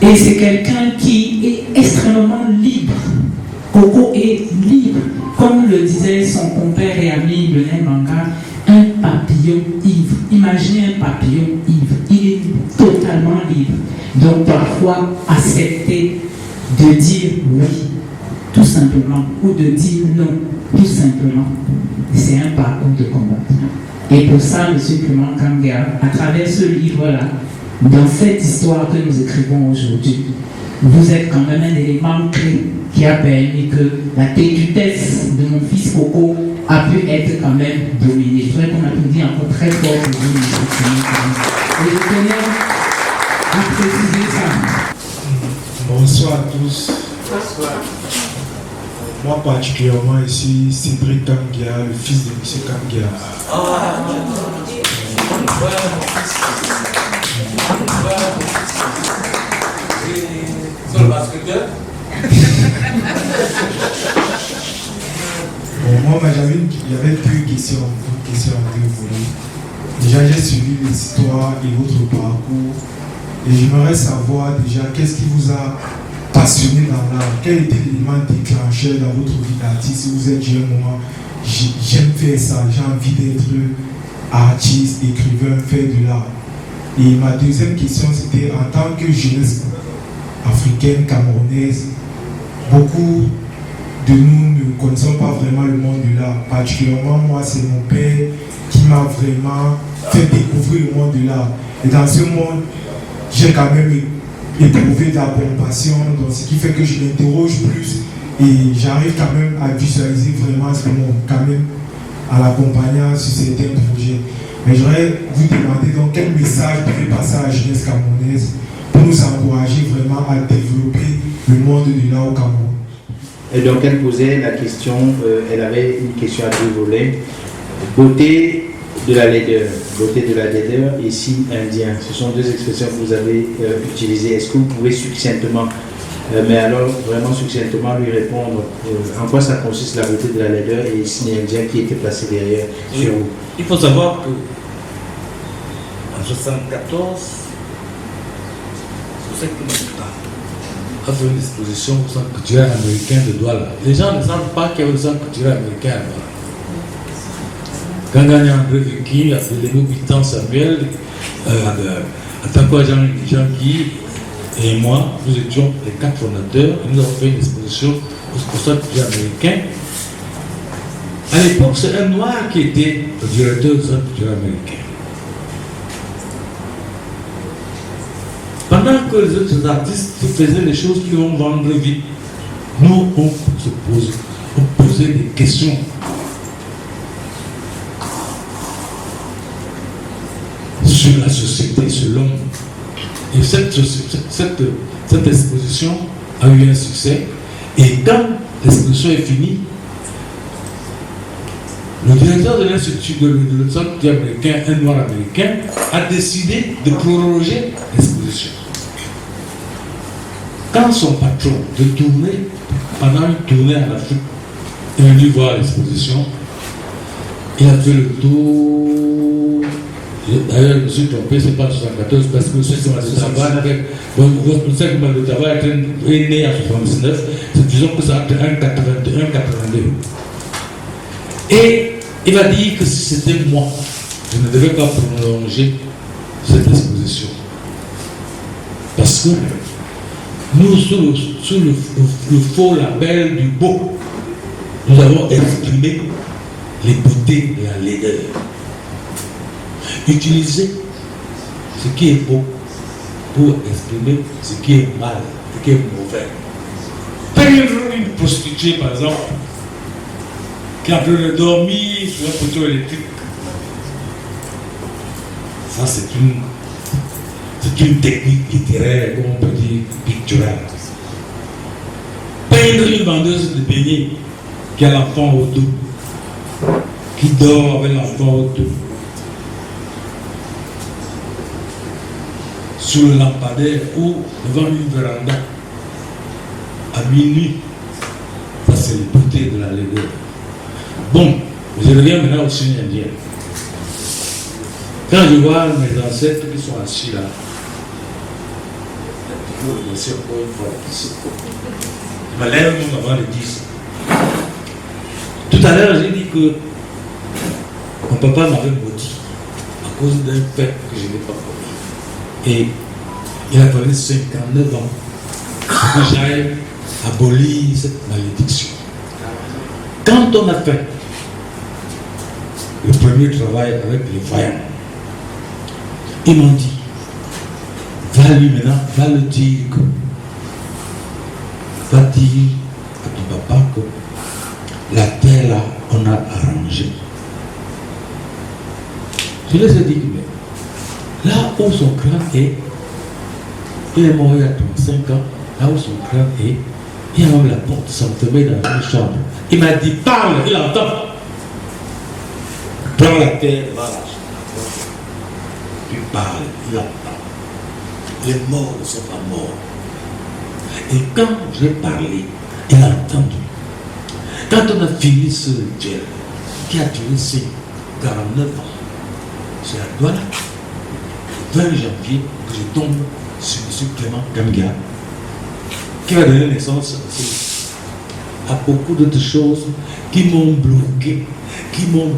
Et c'est quelqu'un qui est extrêmement libre. Coco est libre. Comme le disait son compère et ami Lionel Manga, un papillon ivre. Imaginez un papillon ivre. Il est totalement libre. Donc parfois, accepter de dire oui, tout simplement, ou de dire non, tout simplement, c'est un parcours de combat. Et pour ça, M. Clément Kangia, à travers ce livre-là, dans cette histoire que nous écrivons aujourd'hui, vous êtes quand même un élément clé qui a permis que la têtutesse de mon fils Coco a pu être quand même dominée. Je voudrais qu'on applaudisse encore très fort pour vous, M. Clément Kangia. Et je tenais à préciser ça. Bonsoir à tous. Bonsoir. Moi particulièrement ici, Cédric Kangia, le fils de M. Kangia. Sur le basketteur. Bon, moi, il y avait deux questions à deux volets. Déjà, j'ai suivi l'histoire et votre parcours. Et j'aimerais savoir déjà qu'est-ce qui vous a passionné dans l'art. Quel était l'élément déclencheur dans votre vie d'artiste? Si vous êtes dit un moment, j'aime faire ça, j'ai envie d'être artiste, écrivain, faire de l'art. Et ma deuxième question, c'était en tant que jeunesse africaine, camerounaise, beaucoup de nous ne connaissons pas vraiment le monde de l'art. Particulièrement moi, c'est mon père qui m'a vraiment fait découvrir le monde de l'art. Et dans ce monde, j'ai quand même éprouvé de la compassion, donc ce qui fait que je m'interroge plus et j'arrive quand même à visualiser vraiment ce monde, quand même à l'accompagnant sur certains projets. Mais j'aurais vous demander donc quel message devait passer à la jeunesse camerounaise pour nous encourager vraiment à développer le monde de l'art au Cameroun. Et donc elle posait la question, elle avait une question à deux volets. Beauté de la laideur et signe indien. Ce sont deux expressions que vous avez utilisées. Est-ce que vous pouvez succinctement, mais alors vraiment succinctement lui répondre en quoi ça consiste la beauté de la laideur et signe indien qui était placé derrière sur vous? Il faut savoir que en 1974, c'est que a fait une exposition au centre culturel américain de Douala. Les gens ne savent pas qu'il y a le centre culturel américain à Douala. Quand André Viki, appelé Bitan Samuel, Atako Jean-Guy et moi, nous étions les 4 fondateurs et nous avons fait une exposition au centre culturel américain. À l'époque, c'est un noir qui était le directeur du centre culturel américain. Pendant Pendant que les autres artistes faisaient les choses qui vont vendre vite, nous, on posait des questions. Sur la société, sur l'homme. Et cette exposition a eu un succès. Et quand l'exposition est finie, le directeur de l'Institut de l'Institut américain, un noir américain, a décidé de proroger l'exposition. Quand son patron de tournée, pendant une tournée en Afrique, est venu voir l'exposition, il a fait le tour. D'ailleurs, je me suis trompé, c'est pas 74, parce que c'est que Malotava est né en 79, disons que c'est entre 1,81 et 82. Et il va dire que si c'était moi, je ne devais pas prolonger cette exposition. Parce que nous, sous le faux label du beau, nous avons exprimé les beautés de la laideur. Utiliser ce qui est beau pour exprimer ce qui est mal, ce qui est mauvais. Peindre une prostituée, par exemple, qui a pu dormir sur un poteau électrique. Ça, c'est une technique littéraire, comme on peut dire, picturale. Peindre une vendeuse de beignets qui a l'enfant au dos, qui dort avec l'enfant au dos, sur le lampadaire ou devant une véranda à minuit. Ça, c'est les beautés de la laideur. Bon, je reviens maintenant au signe indien. Quand je vois mes ancêtres qui sont assis là, il faut le laisser encore une fois ici. Je me lève même avant le 10. Tout à l'heure, j'ai dit que mon papa m'avait maudit à cause d'un fait que je n'ai pas commis. Et il a fallu 59 ans pour que j'aille abolir cette malédiction. Quand on a fait le premier travail avec les voyants, ils m'ont dit, va lui maintenant, va le dire que, va dire à ton papa que la terre là, on a arrangé. Je les ai dit, mais là où son crâne est, il est mort il y a 35 ans, là où son crâne est, il y a même la porte s'enfermer dans une chambre. Il m'a dit, parle, il entend. Prends la terre, va là. Tu parles, il entend. Les morts ne sont pas morts. Et quand j'ai parlé, il a entendu. Quand on a fini ce rituel, qui a duré 49 ans, c'est la Douala, le 20 janvier, que je tombe sur M. Clément Gamga, qui va donner naissance à beaucoup d'autres choses qui m'ont bloqué, qui m'ont...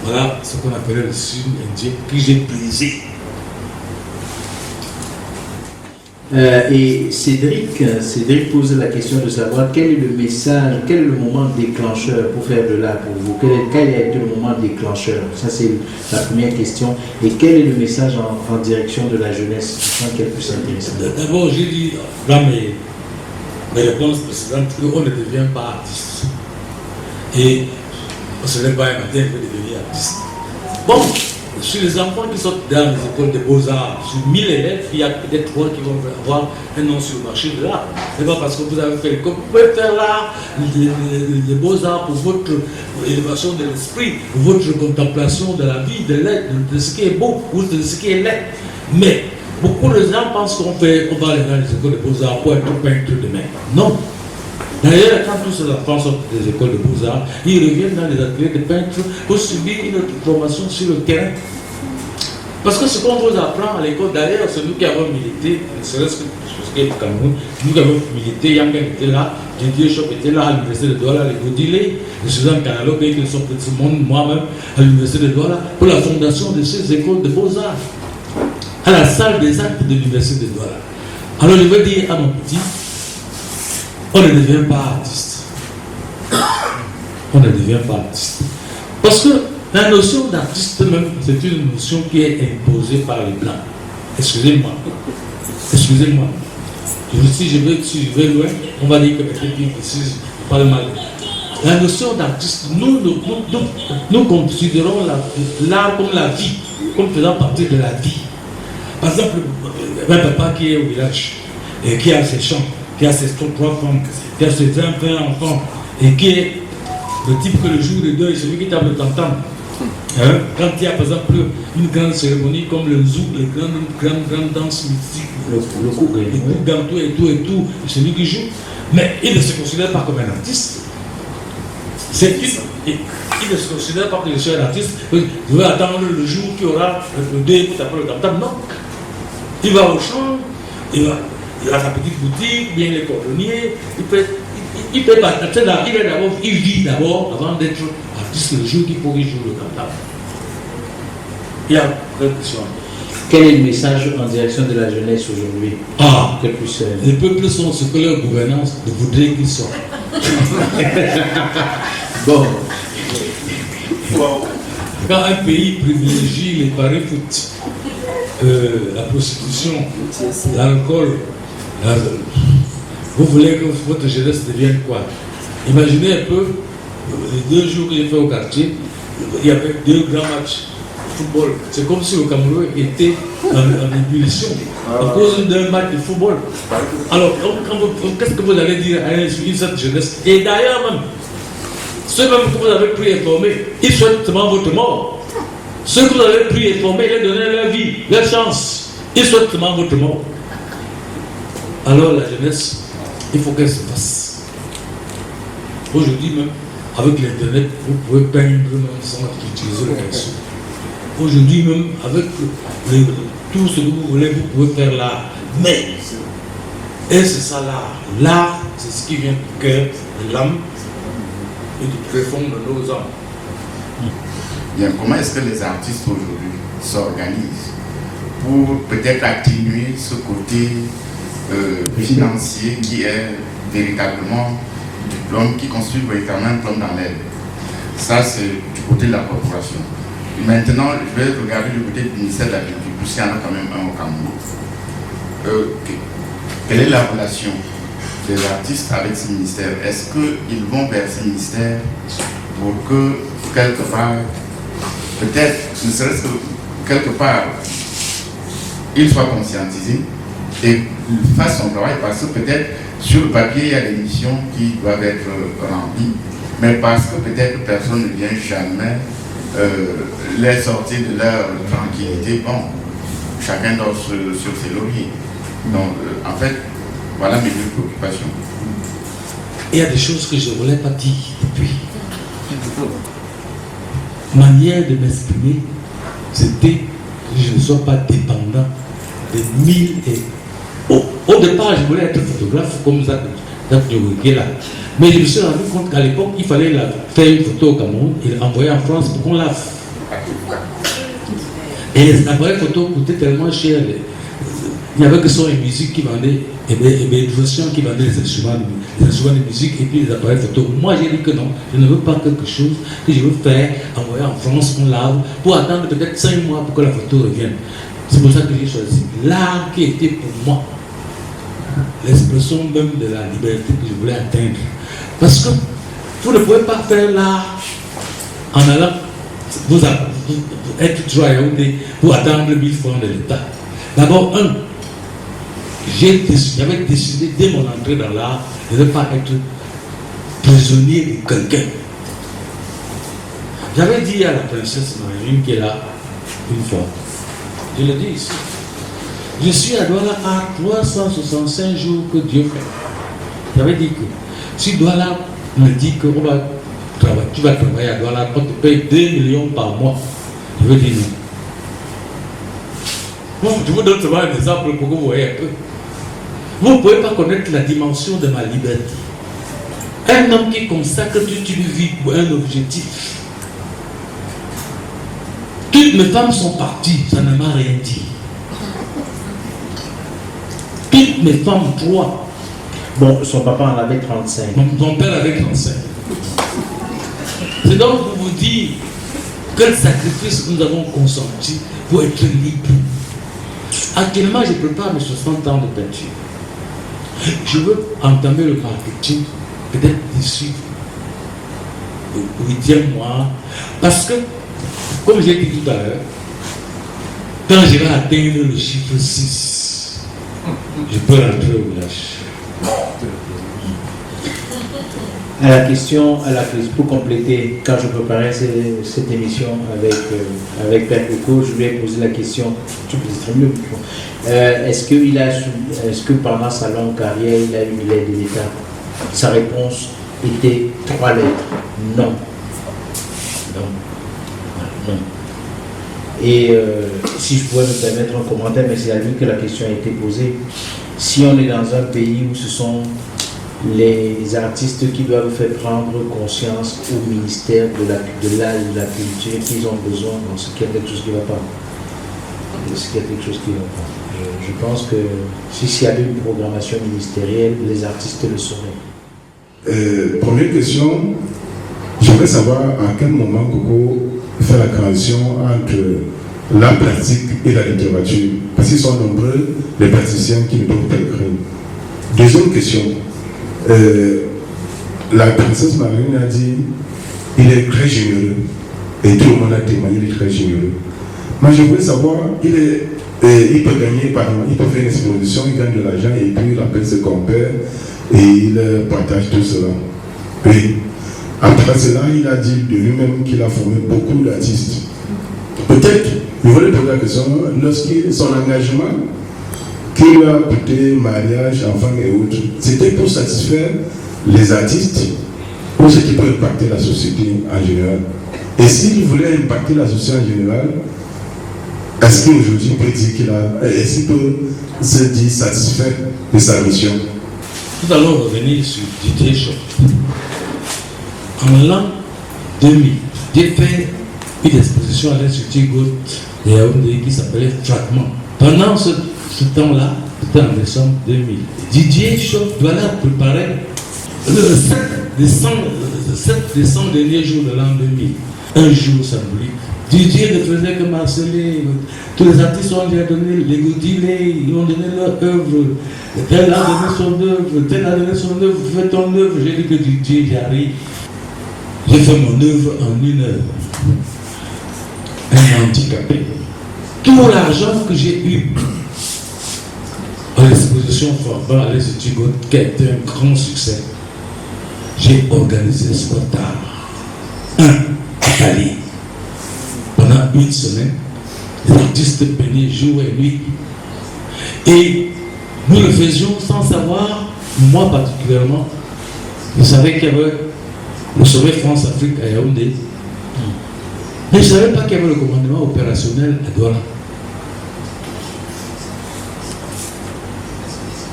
Voilà ce qu'on appelait le signe indien que j'ai brisé. Et Cédric pose la question de savoir quel est le message, quel est le moment déclencheur pour faire de l'art pour vous, quel a été le moment déclencheur, ça c'est la première question, et quel est le message en direction de la jeunesse, je sens qu'elle peut s'intéresser. D'abord j'ai dit dans mes réponses précédentes qu'on ne devient pas artiste, et on ne se lève pas un matin pour devenir artiste. Bon, sur les enfants qui sortent dans les écoles de beaux-arts, sur 1000 élèves, il y a peut-être 3 qui vont avoir un nom sur le marché de l'art. Ce n'est pas parce que vous avez fait l'école, vous pouvez faire l'art, les beaux-arts pour votre élévation de l'esprit, pour votre contemplation de la vie, de ce qui est beau ou de ce qui est laid. Mais beaucoup de gens pensent qu'on va aller dans les écoles de beaux-arts pour être peintre demain. Non. D'ailleurs, quand tous ces enfants sortent des écoles de beaux-arts, ils reviennent dans les ateliers de peintres pour subir une formation sur le terrain. Parce que ce qu'on vous apprend à l'école, d'ailleurs, c'est nous qui avons milité, ne serait-ce que ce qui est au Cameroun, nous qui avons milité, Yangan était là, Didier Chop était là à l'université de Douala, les Godilé, les Suzanne Canalo, qui sont petits monde, moi-même, à l'université de Douala, pour la fondation de ces écoles de beaux-arts, à la salle des actes de l'université de Douala. Alors je veux dire à mon petit, on ne devient pas artiste. On ne devient pas artiste. Parce que la notion d'artiste même, c'est une notion qui est imposée par les Blancs. Excusez-moi. Si je vais loin, on va dire que je parle mal. La notion d'artiste, nous considérons l'art comme la vie, comme faisant partie de la vie. Par exemple, un papa qui est au village, et qui a ses champs, qui a ses 3 femmes, qui a ses 20 enfants, et qui est le type que le jour de deuil, celui qui tape le tam-tam. Quand il y a par exemple une grande cérémonie comme le zouk, les grandes danses mythiques, le coup gantou et tout, celui qui joue, mais il ne se considère pas comme un artiste. Il ne se considère pas que je suis un artiste. Je vais attendre le jour qui aura le deuil pour taper le tam-tam. Non. Il va au champ, il a sa petite boutique, bien les cordonniers, il vit d'abord avant d'être artiste le jour qu'il faut qu'il joue le tam-tam. Il y a une question. Quel est le message en direction de la jeunesse aujourd'hui? Les peuples sont ce que leur gouvernance voudrait qu'ils soient. Bon. Quand un pays privilégie les paris foot, la prostitution, l'alcool, vous voulez que votre jeunesse devienne quoi? Imaginez un peu, les 2 jours que j'ai fait au quartier, il y avait 2 grands matchs de football. C'est comme si le Cameroun était en ébullition à cause d'un match de football. Alors, qu'est-ce que vous allez dire à cette jeunesse? Et d'ailleurs même, ceux même que vous avez pris et formés, ils souhaitent seulement votre mort. Ceux que vous avez pris et formés, ils donné leur vie, leur chance. Ils souhaitent seulement votre mort. Alors la jeunesse, il faut qu'elle se fasse. Aujourd'hui même, avec l'internet, vous pouvez peindre même sans utiliser le pinceau. Aujourd'hui même, avec tout ce que vous voulez, vous pouvez faire l'art. Mais, et c'est ça l'art. L'art, c'est ce qui vient du cœur, de l'âme et du profond de nos âmes. Bien, comment est-ce que les artistes aujourd'hui s'organisent pour peut-être atténuer ce côté financier qui est véritablement l'homme qui construit véritablement un plomb dans l'aile? Ça, c'est du côté de la corporation. Et maintenant, je vais regarder du côté du ministère de l'Agriculture, puisqu'il y en a quand même un au Cameroun. Quelle est la relation des artistes avec ce ministère? Est-ce qu'ils vont vers ce ministère pour que, quelque part, peut-être, ne serait-ce que quelque part, il soit conscientisé et fasse son travail, parce que peut-être sur le papier il y a des missions qui doivent être remplies, mais parce que peut-être personne ne vient jamais les sortir de leur tranquillité. Bon, chacun dort sur ses lauriers. Donc en fait, voilà mes 2 préoccupations. Il y a des choses que je ne voulais pas dire depuis. Manière de m'exprimer, c'était que je ne sois pas dépendant de 1000 et... Au départ, je voulais être photographe comme ça, qui est là. Mais je me suis rendu compte qu'à l'époque, il fallait faire une photo au Cameroun et l'envoyer en France pour qu'on lave. Et les appareils photo coûtaient tellement cher. Il n'y avait que son et musique qui vendait, et des qui vendaient les instruments de musique et puis les appareils photo. Moi, j'ai dit que non, je ne veux pas quelque chose que je veux faire, envoyer en France, qu'on lave, pour attendre peut-être 5 mois pour que la photo revienne. C'est pour ça que j'ai choisi l'art qui était pour moi l'expression même de la liberté que je voulais atteindre. Parce que vous ne pouvez pas faire l'art en allant vous être joyeux pour attendre 1000 francs de l'État. D'abord, j'avais décidé dès mon entrée dans l'art de ne pas être prisonnier de quelqu'un. J'avais dit à la princesse Marine qui est là une fois, je le dis ici, je suis à Douala à 365 jours que Dieu fait. J'avais dit que si Douala me dit que tu vas travailler à Douala, on te paye 2 millions par mois, je vais dire non. Bon, je vous donne seulement un exemple pour que vous voyez un peu. Vous ne pouvez pas connaître la dimension de ma liberté. Un homme qui consacre toute une vie pour un objectif. Toutes mes femmes sont parties, ça ne m'a rien dit. Toutes mes femmes, 3. Bon, son papa en avait 35. Mon père avait 35. C'est donc pour vous dire quel sacrifice nous avons consenti pour être libres. Actuellement, je prépare mes 60 ans de peinture. Je veux entamer le marketing peut-être d'ici au 8e mois. Parce que, comme j'ai dit tout à l'heure, quand je vais atteindre le chiffre 6, je peux rentrer au village. À la question, pour compléter, quand je préparais cette émission avec Père Coco, je lui ai posé la question, est-ce que pendant sa longue carrière, il a eu l'aide de l'État? Sa réponse était 3 lettres, non. Non. Et si je pouvais me permettre un commentaire, mais c'est à lui que la question a été posée, si on est dans un pays où ce sont les artistes qui doivent faire prendre conscience au ministère de l'art et de la culture qu'ils ont besoin, dans ce qu'il y a quelque chose qui ne va pas. Je pense que s'il y avait une programmation ministérielle, les artistes le sauraient. Première question, j'aimerais savoir à quel moment Coco fait la transition entre la pratique et la littérature, parce qu'ils sont nombreux les praticiens qui ne peuvent pas écrire. Deuxième question. La princesse Marine a dit il est très généreux et tout le monde a témoigné, il est très généreux. Moi je voulais savoir, il peut gagner, il peut faire une exposition, il gagne de l'argent et puis il appelle ses compères et il partage tout cela. Oui. Après cela, il a dit de lui-même qu'il a formé beaucoup d'artistes. Peut-être, je voulais poser la question, lorsqu'il son engagement qu'il a coûté mariage, enfants et autres, c'était pour satisfaire les artistes ou ce qui peut impacter la société en général. Et s'il voulait impacter la société en général, est-ce qu'aujourd'hui il peut dire est-ce qu'il peut se dire satisfait de sa mission? Nous allons revenir sur Didier Chop. En l'an 2000, j'ai fait une exposition à l'Institut Goethe de Yaoundé qui s'appelait Fragment. Pendant ce temps-là, c'était en décembre 2000. Didier Chop doit la préparer le 7 décembre dernier jour de l'an 2000. Un jour symbolique. Didier ne faisait que marceler. Tous les artistes ont déjà donné les godilets, ils ont donné leur œuvre. Tel a donné son œuvre, tel a donné son œuvre, fais ton œuvre. J'ai dit que Didier, j'arrive. J'ai fait mon œuvre en 1 heure. Un handicapé. Tout l'argent que j'ai eu à l'exposition Forba à l'Institut Goethe, qui a été un grand succès, j'ai organisé Squattard 1 à Paris. Pendant 1 semaine, les artistes peignaient jour et nuit. Et nous le faisions sans savoir, moi particulièrement, je savais qu'il y avait le sommet France-Afrique à Yaoundé. Mais je ne savais pas qu'il y avait le commandement opérationnel à Douala.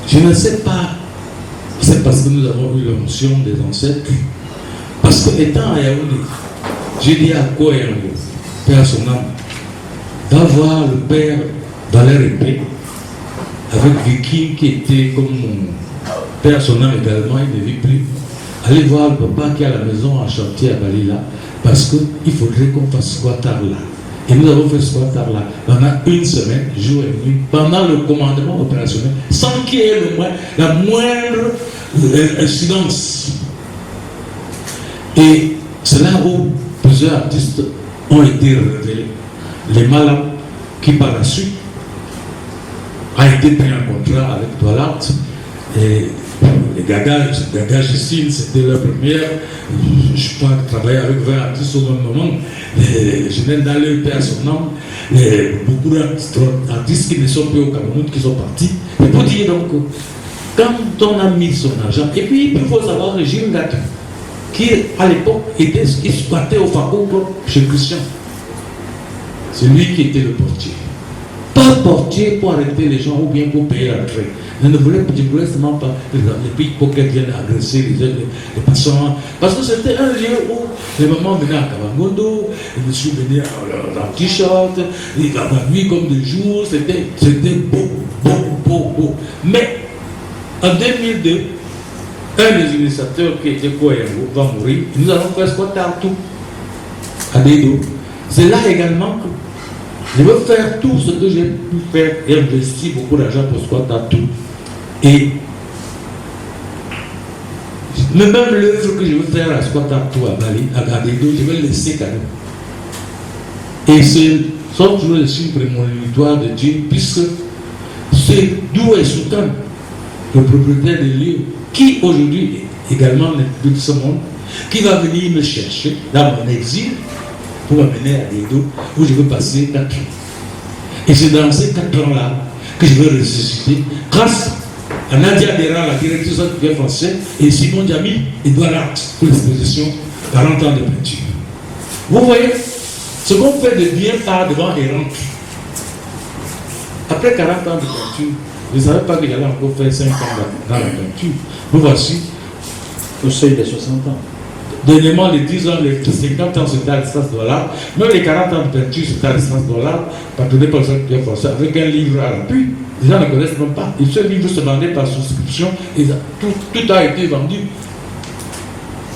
Je ne sais pas, c'est parce que nous avons eu l'onction des ancêtres, parce que étant à Yaoundé, j'ai dit à Koyango, Père son âme, va voir le père Valère Épée, avec Vicky qui était comme mon père son âme également, il ne vit plus. Allez voir le papa qui est à la maison en chantier à Balila, parce qu'il faudrait qu'on fasse Squattard là. Et nous avons fait Squattard là pendant 1 semaine, jour et nuit, pendant le commandement opérationnel, sans qu'il y ait la moindre incidence. Et c'est là où plusieurs artistes ont été révélés. Les Malams, qui par la suite a été pris en contrat avec Douala, et les Gaga Justine, c'était leur première. Je crois travailler avec 20 artistes au même moment. Genève Dalé, Père son nom, beaucoup d'artistes qui ne sont plus au Cameroun, qui sont partis. Et pour dire donc, quand on a mis son argent, et puis il faut savoir Régine Gatti, qui à l'époque était squatté au Faco chez Christian. C'est lui qui était le portier. Pas portier pour arrêter les gens ou bien pour payer l'entrée. Je ne voulais seulement pas les pickpockets viennent agresser les passants. Parce que c'était un lieu où les mamans venaient à Kabangondo, les messieurs venaient en t-shirt, la nuit comme de jour, c'était beau. Mais en 2002, un des initiateurs qui était Koyango va mourir, nous allons faire Squattard tout à Dedo. C'est là également que Je veux faire tout ce que j'ai pu faire et investir beaucoup d'argent pour Squat Tattoo. Et même l'œuvre que je veux faire à Squat Tattoo à Bali, à Gadedo, je vais laisser cadeau. Et ce sont toujours les signes prémonitoires de Dieu, puisque c'est d'où est Soukan, le propriétaire des lieux, qui aujourd'hui également n'est plus de ce monde, qui va venir me chercher dans mon exil pour m'amener à Gadedo, où je veux passer 4 ans. Et c'est dans ces 4 ans-là que je veux ressusciter, grâce à Nadia Dera, la directrice du français, et Simon Diami et Doualat pour l'exposition 40 ans de peinture. Vous voyez, ce qu'on fait de bien part devant et rentre. Après 40 ans de peinture, je ne savais pas que j'allais encore faire 5 ans dans la peinture. Nous voici au seuil des 60 ans. Dernièrement, les 10 ans, les 50 ans, c'était à l'espace dollar. Même les 40 ans de peinture, c'était à l'espace dollar, patronné par le secteur français, avec un livre à l'appui. Les gens ne connaissent même pas. Et ce livre se vendait par souscription et tout a été vendu.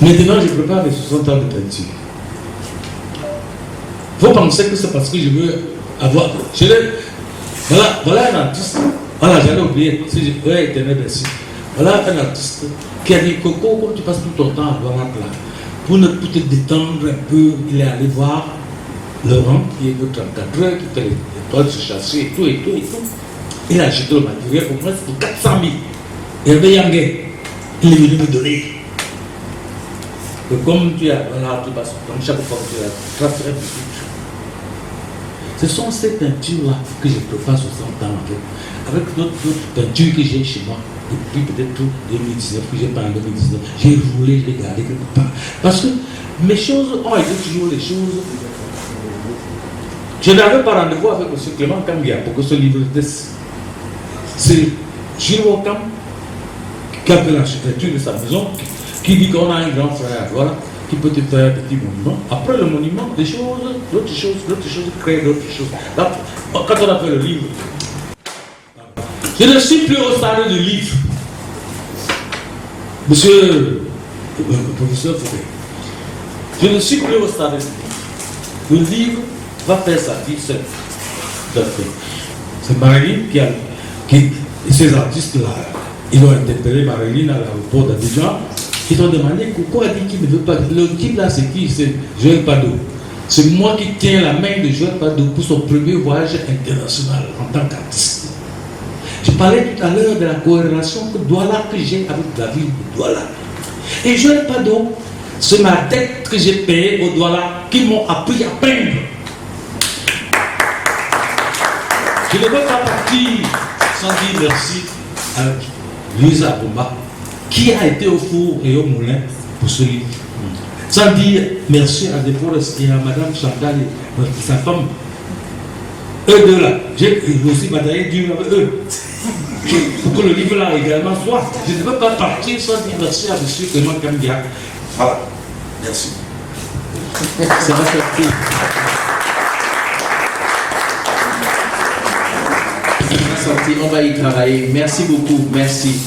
Maintenant, je prépare les 60 ans de peinture. Vous pensez que c'est parce que je veux avoir. Voilà un artiste. Voilà, j'allais oublier. Si je veux éternel merci. Voilà un artiste qui a dit Coco, comme tu passes tout ton temps à Doualat là, pour te détendre un peu, il est allé voir Laurent, qui est notre encadreur, qui fait les toiles se chasser et tout, et tout, et tout. Il a acheté le matériel au moins pour 400 000. Et il Yangé, il est venu me donner. Et comme tu as, voilà, tu passes ton chaque fois que tu as transféré plus. Ce sont ces peintures-là que je prépare 60 ans avec d'autres peintures que j'ai chez moi. Depuis peut-être 2019, que j'ai pas en 2019. J'ai roulé, j'ai gardé quelque part. Parce que mes choses ont été toujours les choses. Je n'avais pas rendez-vous avec M. Clément Kambia pour que ce livre teste. C'est Gilles Wokam qui a fait l'architecture de sa maison, qui dit qu'on a un grand frère, voilà, qui peut te faire un petit monument. Après le monument, des choses, d'autres choses, créer d'autres choses. Là, quand on a fait le livre, je ne suis plus au stade du livre. Monsieur le professeur Fouquet, je ne suis plus au stade du livre. Le livre va faire sa vie seule. C'est Marilyn qui ces artistes-là, ils ont interpellé Marilyn à l'aéroport d'Abidjan. Ils ont demandé pourquoi elle dit qu'il ne veut pas. Le type là, c'est qui? C'est Joël Pado. C'est moi qui tiens la main de Joël Pado pour son premier voyage international en tant qu'artiste. Je parlais tout à l'heure de la corrélation que j'ai avec la ville de Douala. Et Joël Pado, c'est ma dette que j'ai payée au Douala qui m'ont appris à peindre. Je ne veux pas partir sans dire merci à Lisa Bomba, qui a été au four et au moulin pour ce livre. Sans dire merci à Desforest et à Madame Chantal et sa femme. Eux deux là, j'ai aussi bataillé dur avec eux. Pour que le livre là également soit. Je ne peux pas partir sans dire merci à M. Clément Kambia. Voilà. Merci. Ça va sortir. On va y travailler. Merci beaucoup. Merci.